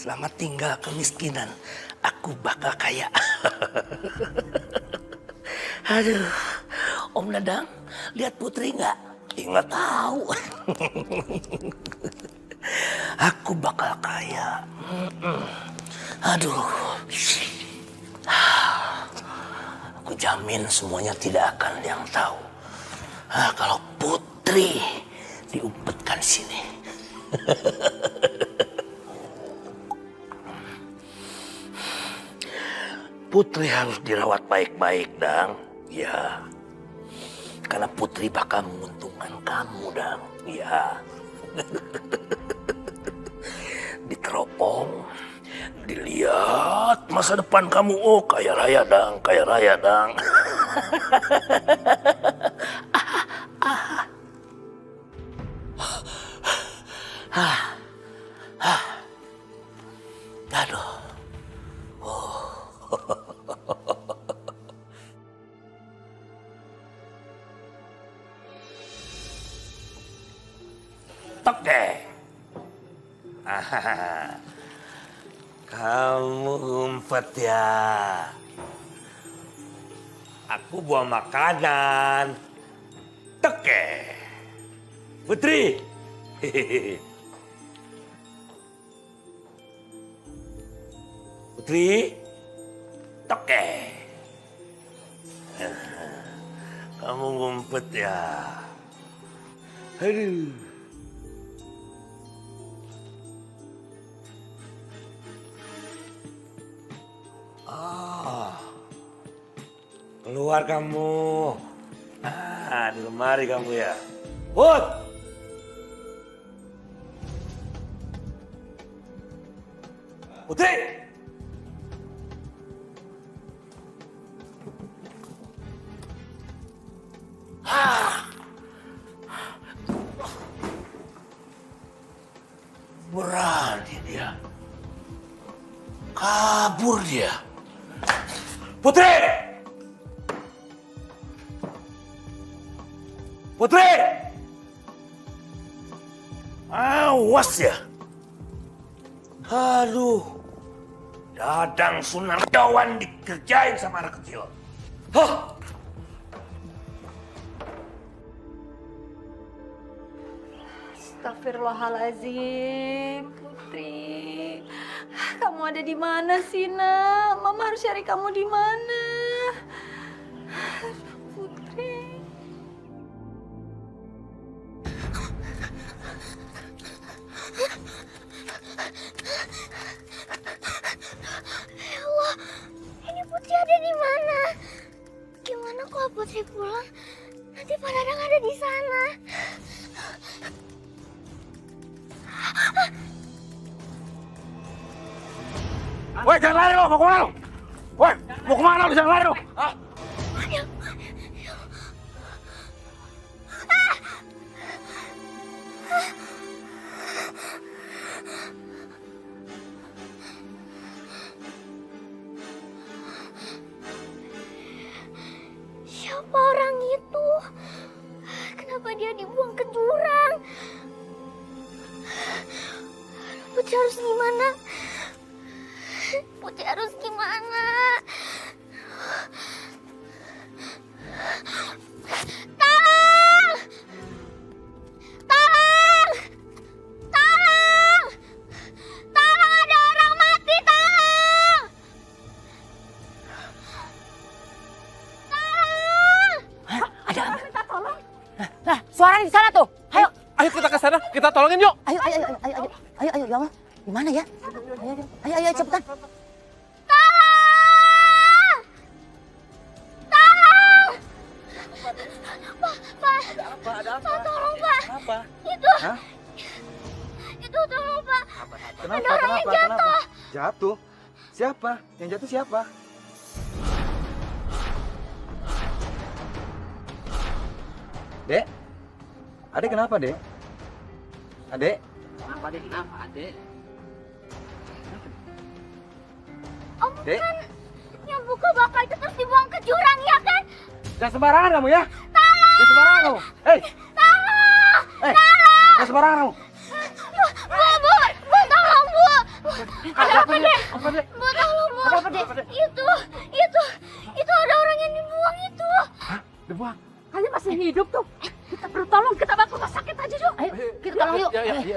Selamat tinggal kemiskinan. Aku bakal kaya. Aduh, Om Dadang, lihat Putri nggak? Nggak tahu. Aku bakal kaya. Aduh. Aku jamin semuanya tidak akan ada yang tahu. Kalau Putri diumpetkan sini. Putri harus dirawat baik-baik, Dang. Ya. Karena Putri bakal menguntungkan kamu, Dang. Ya. Diteropong. Dilihat masa depan kamu. Oh, kaya raya, Dang. Kaya raya, Dang. Toke. Kamu ngumpet ya. Aku bawa makanan. Toke. Putri. Putri. Toke. Kamu ngumpet ya. Aduh. Keluar kamu. Di lemari kamu ya. Put! Putri! Berani dia. Kabur dia. Putri! Putri! Awas ya. Aduh. Dadang Sunardawan dikerjain sama anak kecil. Hah? Astagfirullahaladzim, Putri. Kamu ada di mana sih, Nak? Mama harus cari kamu di mana? Putri. Ya Allah, ini Putri ada di mana? Gimana kalau Putri pulang? Nanti Pak Dadang ada di sana. Woi, jangan lari lo, mau kemana lo? Woi, mau kemana lo, jangan lari lo? Hah? Siapa orang itu? Kenapa dia dibuang ke jurang? Putri harus gimana? Putri harus gimana? Tolong! Tolong! Tolong! Tolong, ada orang mati, tolong! Tolong! Ada apa? Minta tolong. Nah, suaranya di sana tuh. Ayo. Ayo kita ke sana, kita tolongin yuk. Ayo, ya Allah. Gimana ya? Ayo, cepetan. Tolong! Tolong! Pak, Ada apa? Pak, tolong Pak. Apa? Itu tolong Pak. Kenapa? Ada orang yang jatuh. Jatuh? Siapa? Yang jatuh siapa? Dek? Adek kenapa, Dek? Adek? Kenapa, Dek? Kenapa, Adek? Om kan yang buka bakal itu terus dibuang ke jurang, ya kan? Jangan sembarangan kamu ya? Tolong! Jangan sembarangan kamu. Hei! Tolong! Hei! Tolong! Jangan sembarangan kamu. Bu, tolong Bu. Ada apa, Dek? Apa, Dek? Bu, tolong Bu. Ada apa, Dek? Itu ada orang yang dibuang itu. Hah? Dibuang? Kalian masih hidup tuh. Kita perlu tolong, kita bawa ke rumah sakit aja yuk. Ayo, kita tolong yuk. Ya.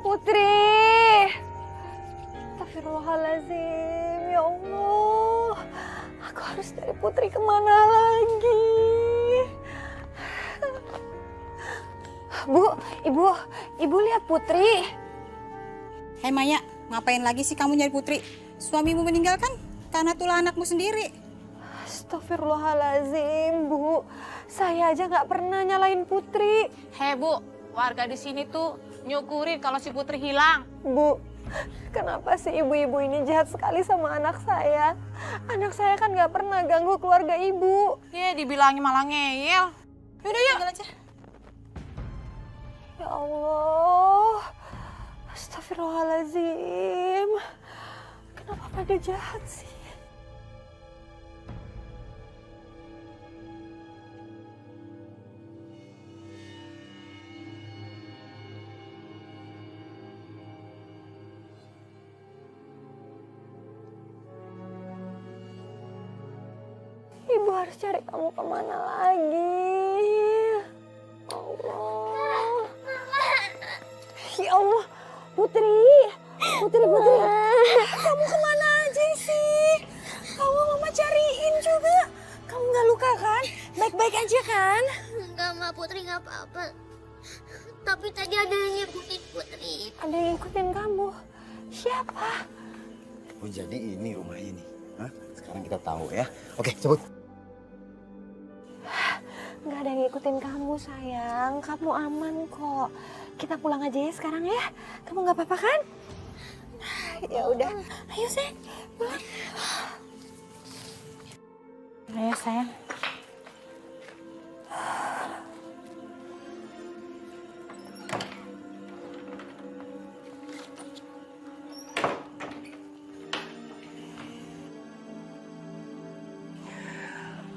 Putri. Astagfirullahaladzim, ya Allah. Aku harus cari Putri kemana lagi? Bu, Ibu lihat Putri. Hei Maya, ngapain lagi sih kamu nyari Putri? Suamimu meninggal kan karena tulah anakmu sendiri. Astagfirullahaladzim, Bu. Saya aja nggak pernah nyalain Putri. Hei Bu, warga di sini tuh nyukurin kalau si Putri hilang. Bu, kenapa sih ibu-ibu ini jahat sekali sama anak saya? Anak saya kan nggak pernah ganggu keluarga ibu. Ya, dibilangin malah ngeyel. Yaudah, yuk. Aja. Ya Allah, astagfirullahaladzim. Kenapa pada jahat sih? Ibu harus cari kamu kemana lagi? Allah. Ya Allah, Putri. Putri. Kamu kemana aja sih? Kamu mama cariin juga. Kamu nggak luka kan? Baik-baik aja kan? Enggak, Ma. Putri nggak apa-apa. Tapi tadi ada yang ngikutin Putri. Ada yang ngikutin kamu? Siapa? Oh, jadi ini rumah ini. Hah? Sekarang kita tahu ya. Oke, sebut. Nggak ada yang ngikutin kamu, sayang. Kamu aman kok. Kita pulang aja ya sekarang ya. Kamu nggak apa-apa kan? Ya udah, ayo sayang, pulang. Ayo sayang.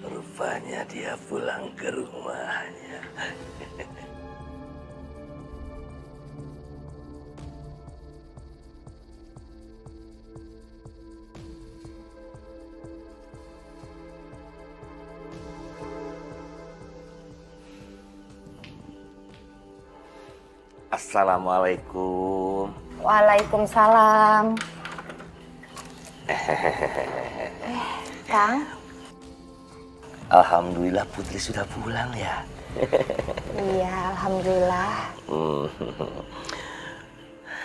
Rupanya dia pulang ke rumahnya. Assalamualaikum. Waalaikumsalam. Kang? Alhamdulillah Putri sudah pulang ya. Iya, alhamdulillah.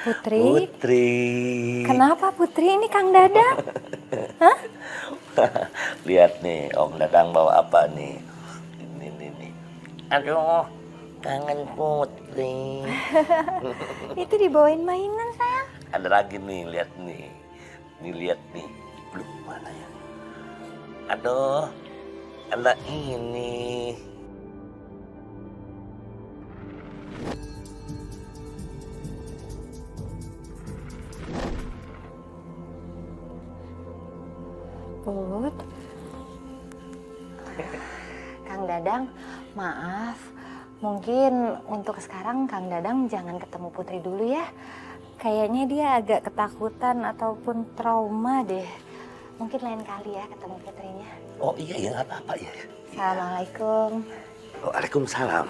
Putri. Kenapa Putri? Ini Kang Dadang. Hah? Lihat nih, Om Dadang bawa apa nih? Ini. Aduh, kangen Putri. Itu dibawain mainan, sayang. Ada lagi nih, lihat nih. Lihat nih. Belum mana ya? Aduh, ada ini. Put. Kang Dadang, maaf. Mungkin untuk sekarang Kang Dadang jangan ketemu Putri dulu ya. Kayaknya dia agak ketakutan ataupun trauma deh. Mungkin lain kali ya ketemu Putrinya. Oh iya, nggak apa-apa ya. Assalamualaikum. Waalaikumsalam.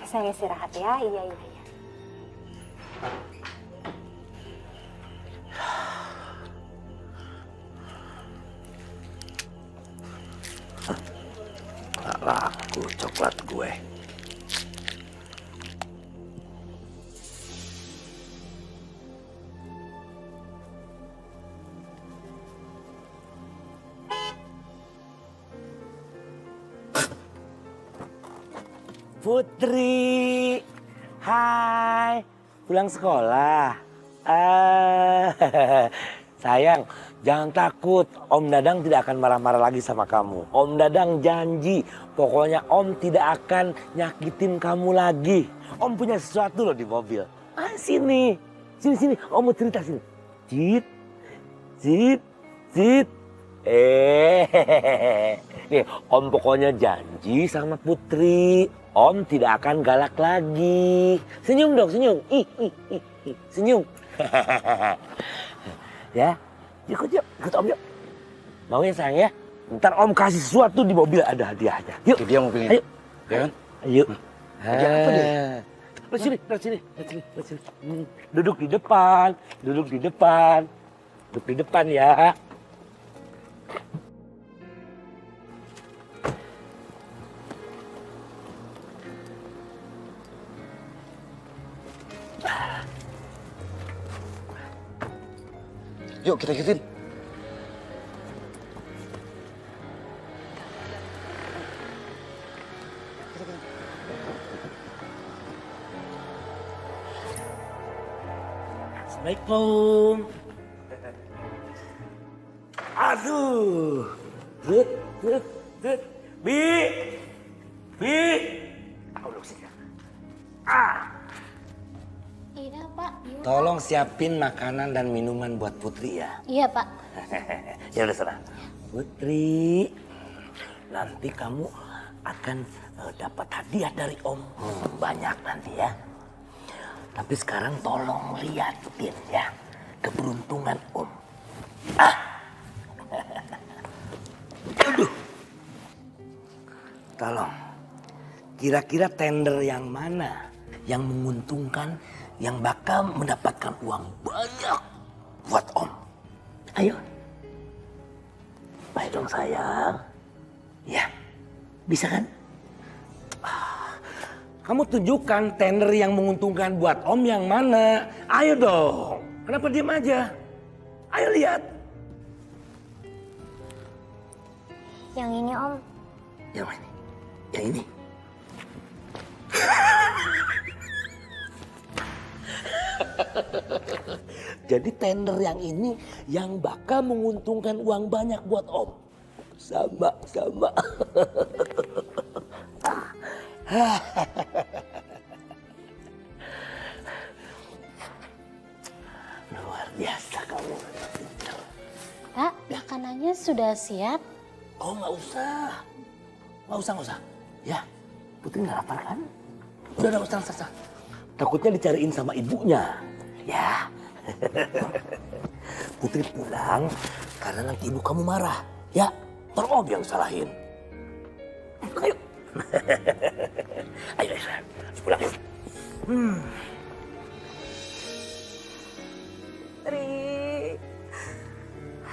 Saya istirahat ya. Iya. Nggak laku coklat gue. Putri, hai, pulang sekolah. Sayang, jangan takut. Om Dadang tidak akan marah-marah lagi sama kamu. Om Dadang janji, pokoknya Om tidak akan nyakitin kamu lagi. Om punya sesuatu loh di mobil. Sini. Om mau cerita sini. Cit. Nih, Om pokoknya janji sama Putri. Om tidak akan galak lagi. Senyum dong, senyum. Senyum. Ya, ikut Om yuk. Mau ya sayang ya? Ntar Om kasih sesuatu di mobil, ada hadiahnya. Yuk. Dia mobilnya. Ayo. Ya kan? Ayo. Hadiah apa dia? Lihat sini. Duduk di depan ya. Yuk kita ikutin. Assalamualaikum. Aduh. Bi. Iya, Pak. Tolong siapin makanan dan minuman buat Putri ya. Iya, Pak. Ya udah sana. Putri, nanti kamu akan dapat hadiah dari Om. Banyak nanti ya. Tapi sekarang tolong liatin ya keberuntungan Om. Aduh. Tolong. Kira-kira tender yang mana yang menguntungkan, yang bakal mendapatkan uang banyak buat Om? Ayo. Baik dong sayang. Ya, bisa kan? Kamu tunjukkan tender yang menguntungkan buat Om yang mana. Ayo dong. Kenapa diem aja? Ayo lihat. Yang ini, Om. Yang ini. Yang ini. Jadi tender yang ini yang bakal menguntungkan uang banyak buat Om. Sama. Luar biasa kamu. Pak, makanannya sudah siap? Oh, nggak usah. Ya, Putri nggak lapar kan? Udah, usah. Takutnya dicariin sama ibunya. Ya. Putri pulang karena nanti ibu kamu marah. Ya, ntar Om yang salahin. Ayo. Ayo, pulang yuk. Putri.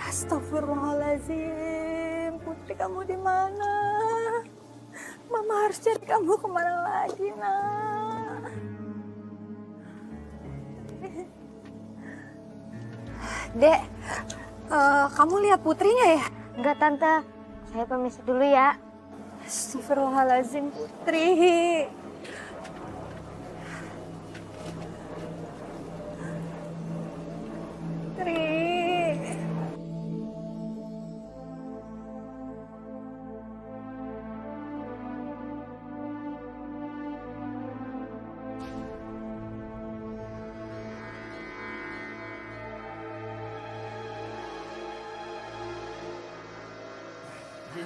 Astagfirullahaladzim. Putri, kamu di mana? Mama harus cari kamu kemana lagi, nak? Dek, kamu lihat Putrinya ya? Enggak, Tante. Saya permisi dulu ya. Astagfirullahaladzim, Putri.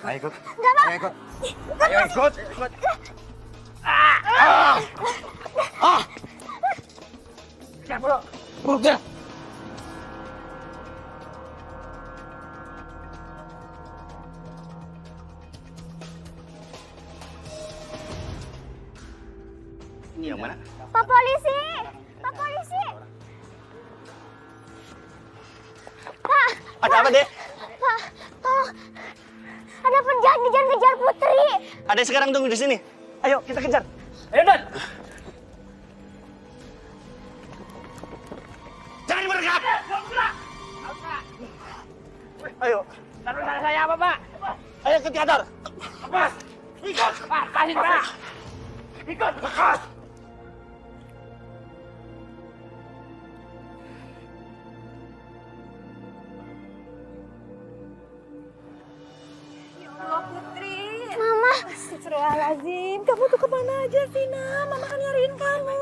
Ayo ikut. Enggak, Pak. Ayo ikut. Enggak, Ayo Pak. ikut. Bro. Ini yang mana? Pak Polisi! Pak Polisi! Pak! Ada apa, Dek? Pak, tolong. Ada penjahat ngejar Putri. Ada sekarang tunggu di sini. Ayo, kita kejar. Ayo, Dan. Jangan bergerak. Ayo. Taruh saya apa, Pak? Ayo ke teater. Apa? Ikut. Pak, pasin, Pak. Ikut. Lekas. Putri. Mama. Astagfirullahaladzim. Kamu tuh kemana aja sih, Nak? Mama kan nyariin kamu.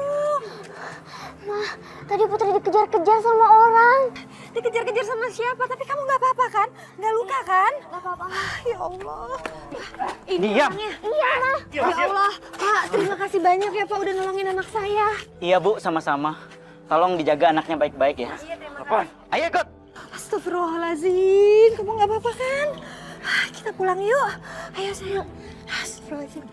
Ma, tadi Putri dikejar-kejar sama orang. Dikejar-kejar sama siapa? Tapi kamu nggak apa-apa kan? Nggak luka kan? Nggak apa-apa. Ya Allah. Ini diam. Iya, Ma. Ya Allah. Pak, terima kasih banyak ya Pak udah nolongin anak saya. Iya Bu, sama-sama. Tolong dijaga anaknya baik-baik ya. Apa? Ayo ikut. Astagfirullahaladzim. Kamu nggak apa-apa kan? Kita pulang yuk. Ayo sayang. Astagfirullahaladzim.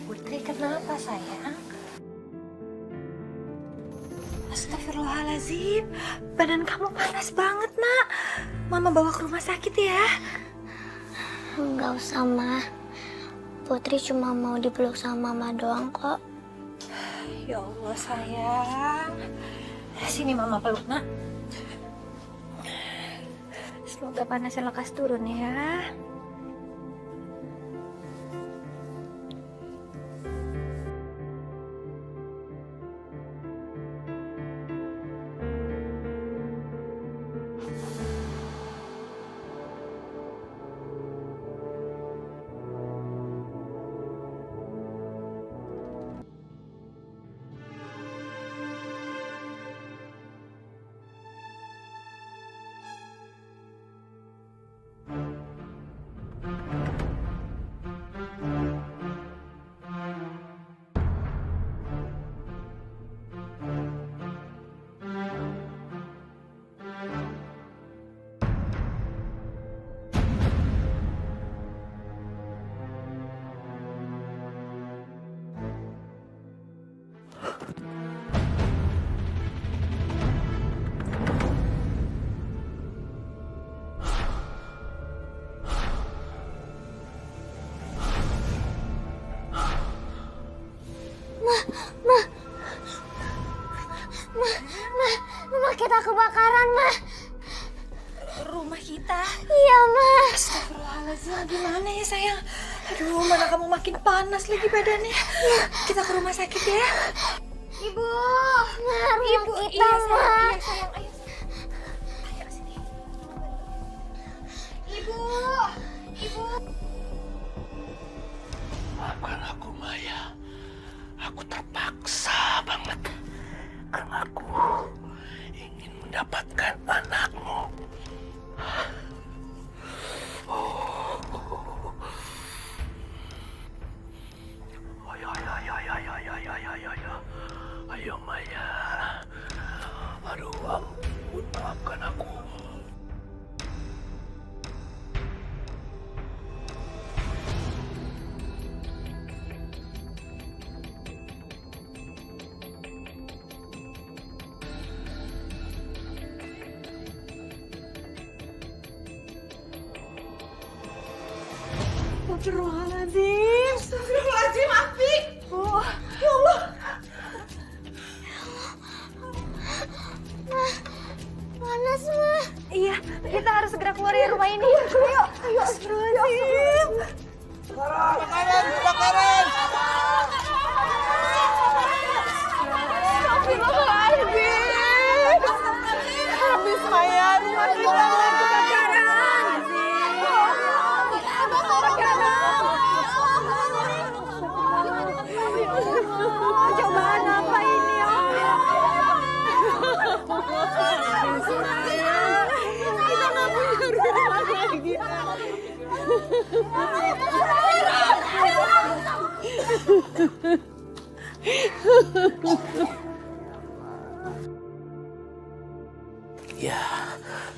Putri, kenapa sayang? Astagfirullahaladzim. Badan kamu panas banget, Nak. Mama bawa ke rumah sakit ya. Enggak usah, Ma. Putri cuma mau dipeluk sama mama doang kok. Ya Allah sayang. Sini mama peluk nak. Semoga panasnya lekas turun ya. Rumah kita kebakaran, Ma. Rumah kita? Iya, Ma. Astagfirullahaladzim, gimana ya sayang? Aduh, mana kamu makin panas lagi badannya. Kita ke rumah sakit ya. Ibu, rumah Ibu, kita, iya, Ma. sayang, iya, sayang, ayo. Ayo sini. Ibu. Maafkan aku, Maya. Aku terpaksa banget. Karena aku ingin mendapatkan anakmu. Ayo, Maya. Aduh, ampun, maafkan aku. Astagfirullahaladzim. Astagfirullahaladzim, Afi. Oh, ya Allah. Panas, Ma. Iya, kita harus segera keluar dari rumah ini. Ayo, ayo. Astagfirullahaladzim. Kebakaran, kebakaran. Astagfirullahaladzim. Habis Maya, rumah kita kebakaran. Cobaan apa ini, Om? Kita nggak punya rumah lagi. Ya,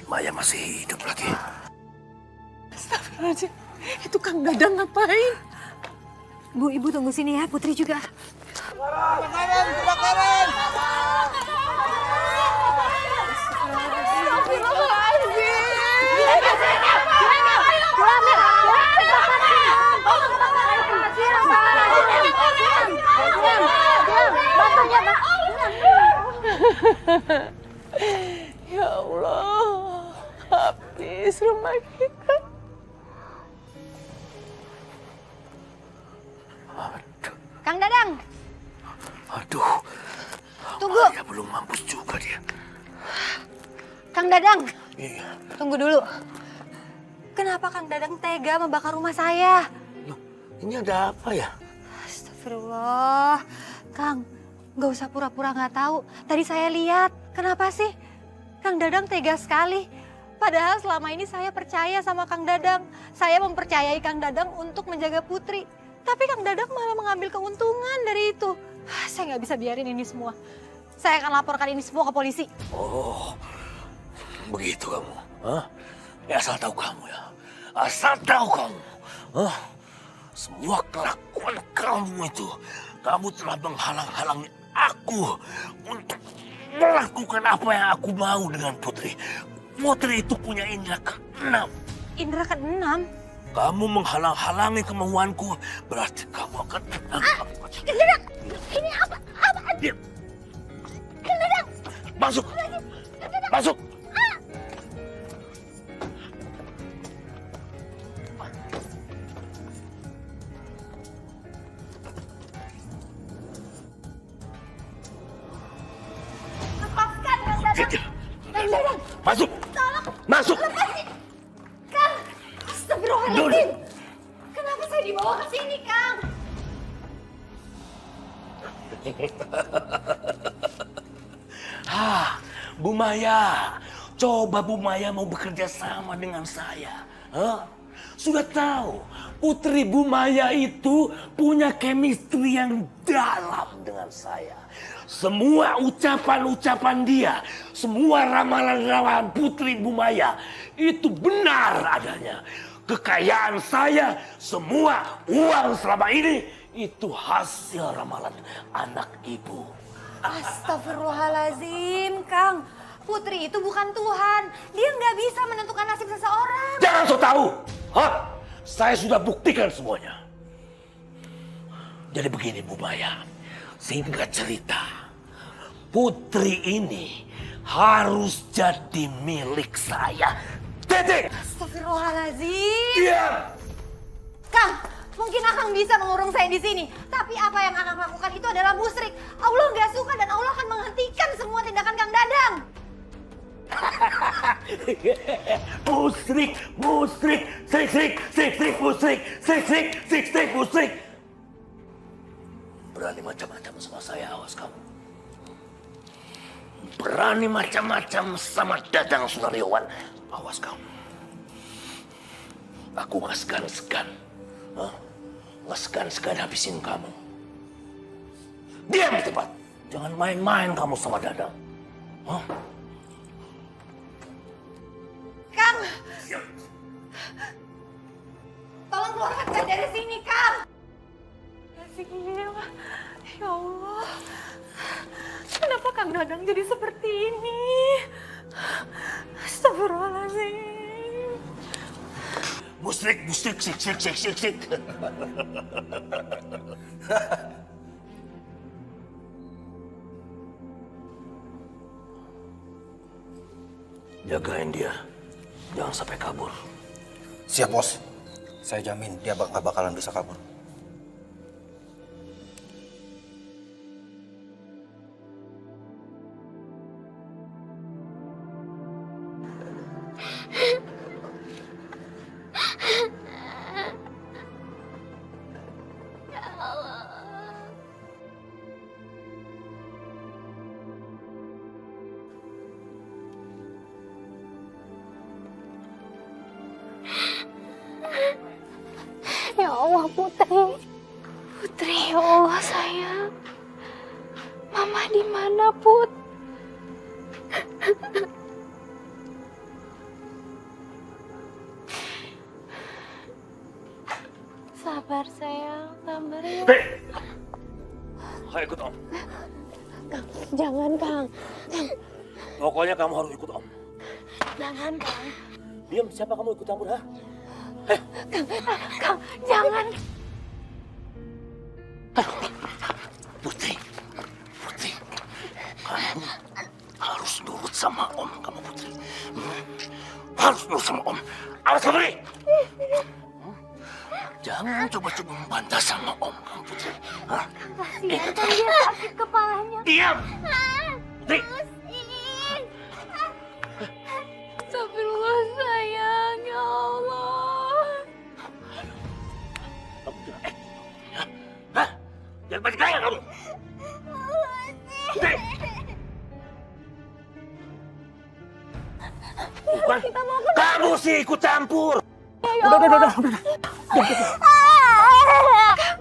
Maya masih hidup lagi. Astagfirullahaladzim, itu Kang Dadang ngapain? Bu, Ibu tunggu sini ya, Putri juga. Kebakaran, kebakaran. Ya Allah, habis rumah kita. Kang Dadang, Aduh, tunggu. Maya belum mampus juga dia. Kang Dadang, Iya. Tunggu dulu. Kenapa Kang Dadang tega membakar rumah saya? Ini ada apa ya? Astagfirullah. Kang, nggak usah pura-pura nggak tahu. Tadi saya lihat. Kenapa sih? Kang Dadang tega sekali. Padahal selama ini saya percaya sama Kang Dadang. Saya mempercayai Kang Dadang untuk menjaga Putri. Tapi Kang Dadang malah mengambil keuntungan dari itu. Saya nggak bisa biarin ini semua. Saya akan laporkan ini semua ke polisi. Oh, begitu kamu. Hah? Ya, asal tahu kamu ya. Asal tahu kamu. Hah? Semua kelakuan kamu itu, kamu telah menghalang-halangi aku untuk melakukan apa yang aku mau dengan Putri. Putri itu punya indera keenam. Indra ke-6? Kamu menghalang-halangi kemauanku, berarti kamu akan... Kang Dadang, ini apa? Apaan? Kang Dadang. Masuk! Masuk! Lepaskan Kang Dadang. Kang Dadang. Masuk! Tolong. Masuk! Lepasin. Kang. Astagfirullahaladzim. Kenapa saya dibawa ke sini, Kang? Bu Maya, coba Bu Maya mau bekerja sama dengan saya. Hah? Sudah tahu, putri Bu Maya itu punya chemistry yang dalam dengan saya. Semua ucapan-ucapan dia, semua ramalan-ramalan putri Bu Maya itu benar adanya. Kekayaan saya, semua uang selama ini itu hasil ramalan anak ibu. Astagfirullahalazim, Kang. Putri itu bukan Tuhan. Dia nggak bisa menentukan nasib seseorang. Jangan so tahu. Hah? Saya sudah buktikan semuanya. Jadi begini Bu Maya, singkat cerita, putri ini harus jadi milik saya. Titik. Astagfirullahalazim. Diam. Kang, mungkin Akang bisa mengurung saya di sini. Tapi apa yang Akang lakukan itu adalah musyrik. Allah nggak suka dan Allah akan menghentikan semua tindakan Kang Dadang. Musrik, musrik. Berani macam-macam sama saya, awas kamu. Berani macam-macam sama Dadang Sunaryowan, awas kamu. Aku nggak segan-segan, nggak segan-segan habisin kamu. Diam di tempat, jangan main-main kamu sama Dadang. Kang, tolong keluarkan saya dari sini, Kang. Ya Allah, kenapa Kang Dadang jadi seperti ini? Astagfirullahaladzim. Musrik. Jagain dia, jangan sampai kabur. Siap, Bos. Saya jamin dia nggak bakalan bisa kabur. Ya Allah, Putri. Putri, ya Allah sayang. Mama di mana, Put? Sabar sayang, sabar ya. Ayo ikut Om. Kang, jangan Kang. Kang, Pokoknya kamu harus ikut Om. jangan Kang. Diam, siapa kamu ikut campur, ha? Kang, jangan. Putri, kamu harus nurut sama Om, kamu Putri. Harus nurut sama Om. Awas kamu nih. Jangan coba-coba membantah sama Om, kamu Putri. Hah? Kasihan kan dia sakit kepalanya. Diam. Putri. Astagfirullah sayang, ya Allah. Hah? Jangan banyak gaya kamu. Putri. Bukan. Kamu sih ikut campur. Udah.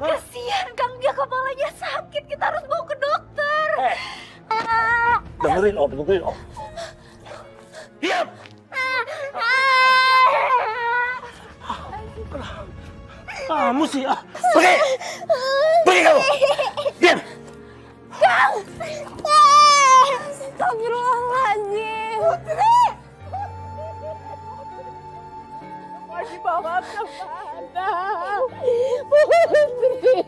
Kasihan Kang, dia kepalanya sakit. Kita harus bawa ke dokter. Dengerin Om. Diam. Kamu sih, pergi kamu. Diam. Kang. Astagfirullahaladzim. Putri. dibawa kemana? Putri,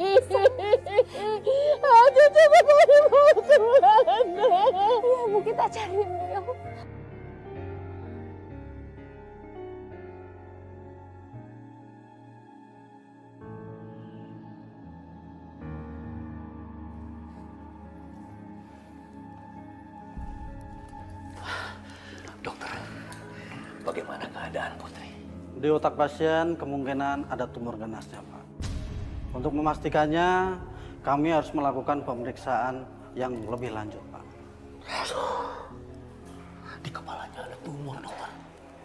aduh coba mau dibawa kemana? Bu, kita cari dia. Dokter, bagaimana keadaan Putri? Di otak pasien kemungkinan ada tumor ganasnya, Pak. Untuk memastikannya, kami harus melakukan pemeriksaan yang lebih lanjut, Pak. Di kepalanya ada tumor, dokter.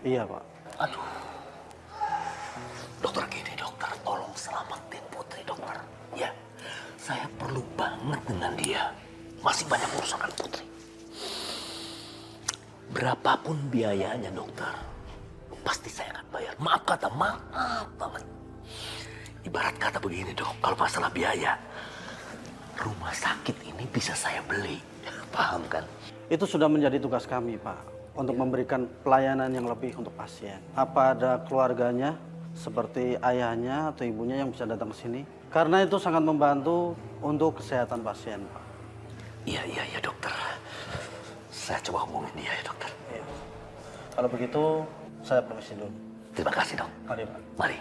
Iya, Pak. Aduh. Dokter gini, dokter. Tolong selamatin Putri, dokter. Ya, saya perlu banget dengan dia. Masih banyak urusan dengan Putri. Berapapun biayanya, dokter. Pasti saya akan bayar. Maaf kata, maaf banget. Ibarat kata begini, dok. Kalau masalah biaya, rumah sakit ini bisa saya beli. Paham kan? Itu sudah menjadi tugas kami, Pak. Untuk memberikan pelayanan yang lebih untuk pasien. Apa ada keluarganya, seperti ayahnya atau ibunya yang bisa datang ke sini? Karena itu sangat membantu untuk kesehatan pasien, Pak. Iya, dokter. Saya coba hubungin dia ya, dokter. Iya. Kalau begitu, saya permisi dulu. Terima kasih, dok. Mari, Pak. Mari.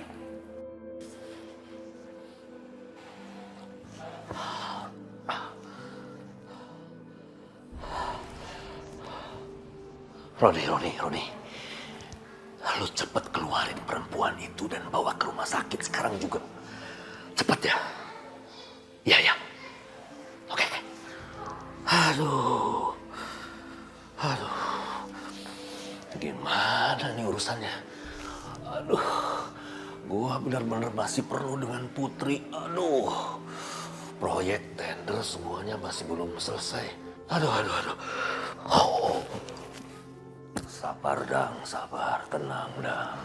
Roni. Lu cepet keluarin perempuan itu dan bawa ke rumah sakit sekarang juga. Cepet ya. Iya. Oke. Aduh. Gimana nih urusannya? Aduh. Gua benar-benar masih perlu dengan Putri. Aduh. Proyek tender semuanya masih belum selesai. Aduh. Oh. Sabar, Dang. Sabar. Tenang, Dang.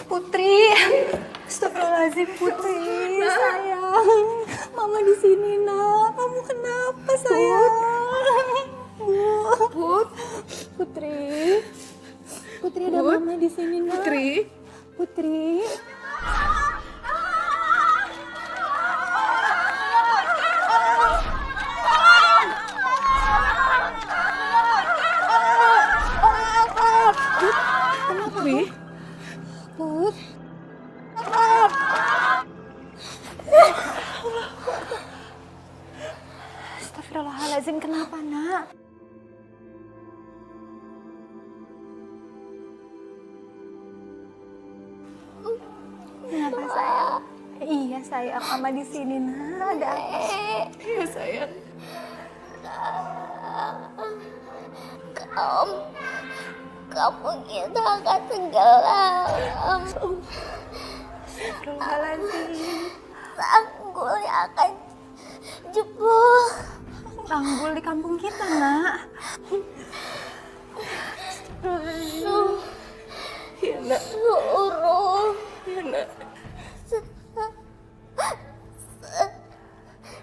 Putri, astagfirullahaladzim Putri, sayang. Mama di sini nak, kamu kenapa sayang? Putri ada mama di sini nak. Putri. Astagfirullahaladzim, kenapa nak? Kenapa sayang? Iya sayang, mama di sini nak. Ada apa? Iya sayang. Kamu kita akan tenggelam. Astagfirullahaladzim. Tanggul yang akan jebol. Tanggul di kampung kita nak. Ya nak. Suruh. Ya nak.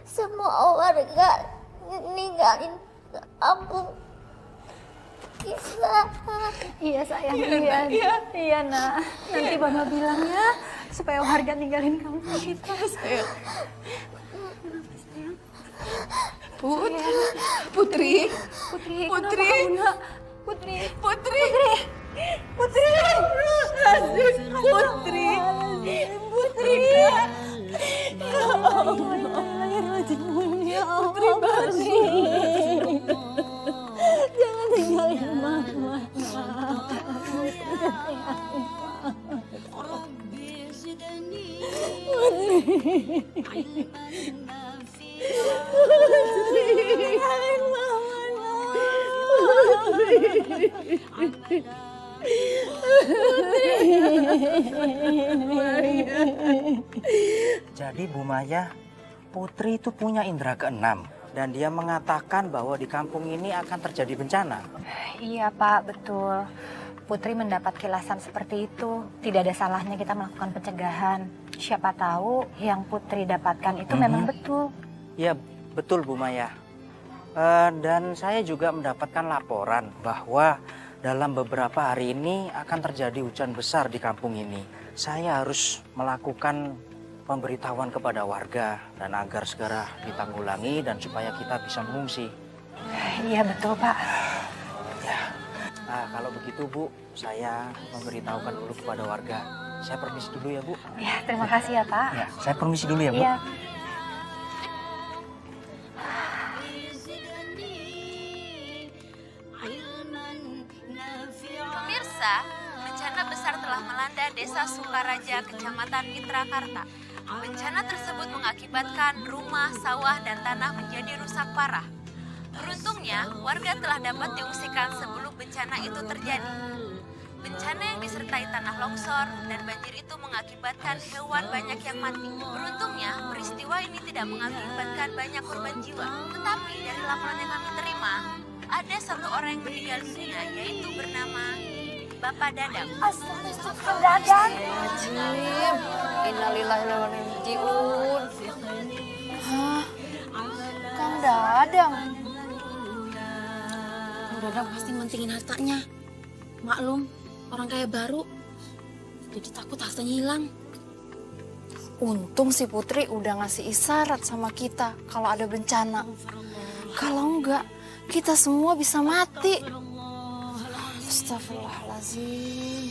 Semua warga ninggalin kampung kita. Iya sayang, Iya, iya nak. Nanti mama bilang ya, supaya warga ninggalin kampung kita. Sayang. Kenapa sayang? Putri. Kenapa kamu nak? Putri. Ya Allah, jangan tinggalin mama. Jadi Bu Maya, Putri itu punya indera keenam dan dia mengatakan bahwa di kampung ini akan terjadi bencana. Iya Pak, betul. Putri mendapat kilasan seperti itu. Tidak ada salahnya kita melakukan pencegahan. Siapa tahu yang Putri dapatkan itu memang betul. Iya, betul Bu Maya. Dan saya juga mendapatkan laporan bahwa dalam beberapa hari ini akan terjadi hujan besar di kampung ini. Saya harus melakukan pemberitahuan kepada warga dan agar segera ditanggulangi dan supaya kita bisa mengungsi. Iya betul Pak. Ya. Nah kalau begitu Bu, saya memberitahukan dulu kepada warga. Saya permisi dulu ya Bu. Ya terima kasih ya Pak. Ya, saya permisi dulu ya Bu. Iya. Pemirsa, bencana besar telah melanda Desa Sukaraja, Kecamatan Mitrakarta. Bencana tersebut mengakibatkan rumah, sawah, dan tanah menjadi rusak parah. Beruntungnya, warga telah dapat diungsikan sebelum bencana itu terjadi. Bencana yang disertai tanah longsor dan banjir itu mengakibatkan hewan banyak yang mati. Beruntungnya, peristiwa ini tidak mengakibatkan banyak korban jiwa. Tetapi dari laporan yang kami terima, ada satu orang yang meninggal dunia, yaitu bernama Bapak Dadang. Dadang. Innalillahi wa inna ilaihi raji'un. Hah? Kang Dadang. Kang Dadang pasti mentingin hartanya. Maklum, orang kaya baru. Jadi takut hartanya hilang. Untung si Putri udah ngasih isyarat sama kita kalau ada bencana. Kalau enggak, kita semua bisa mati. Astagfirullahaladzim.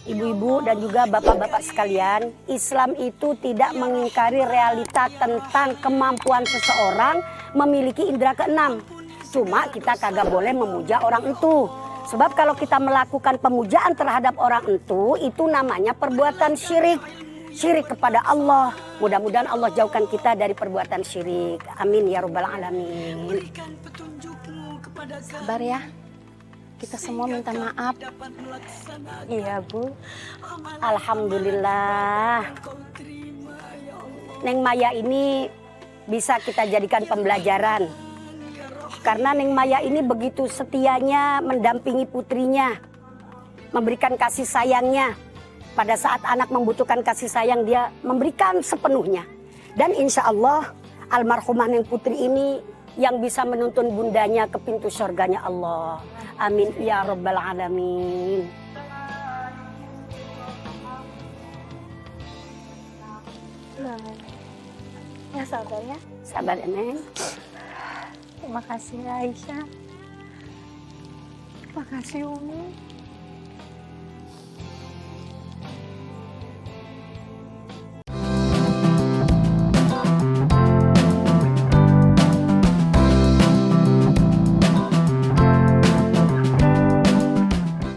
Ibu-ibu dan juga bapak-bapak sekalian, Islam itu tidak mengingkari realita tentang kemampuan seseorang memiliki indera keenam. Cuma kita kagak boleh memuja orang itu. Sebab kalau kita melakukan pemujaan terhadap orang itu namanya perbuatan syirik. Syirik kepada Allah. Mudah-mudahan Allah jauhkan kita dari perbuatan syirik. Amin ya rabbal alamin. Sabar ya. Kita semua minta maaf. Iya Bu. Alhamdulillah. Neng Maya ini bisa kita jadikan pembelajaran. Karena Neng Maya ini begitu setianya mendampingi putrinya. Memberikan kasih sayangnya. Pada saat anak membutuhkan kasih sayang, dia memberikan sepenuhnya. Dan insya Allah almarhumah Neng Putri ini yang bisa menuntun bundanya ke pintu surganya Allah. Amin ya rabbal alamin. Ya sabar ya. Sabar Neng. Terima kasih Aisyah. Terima kasih Umi.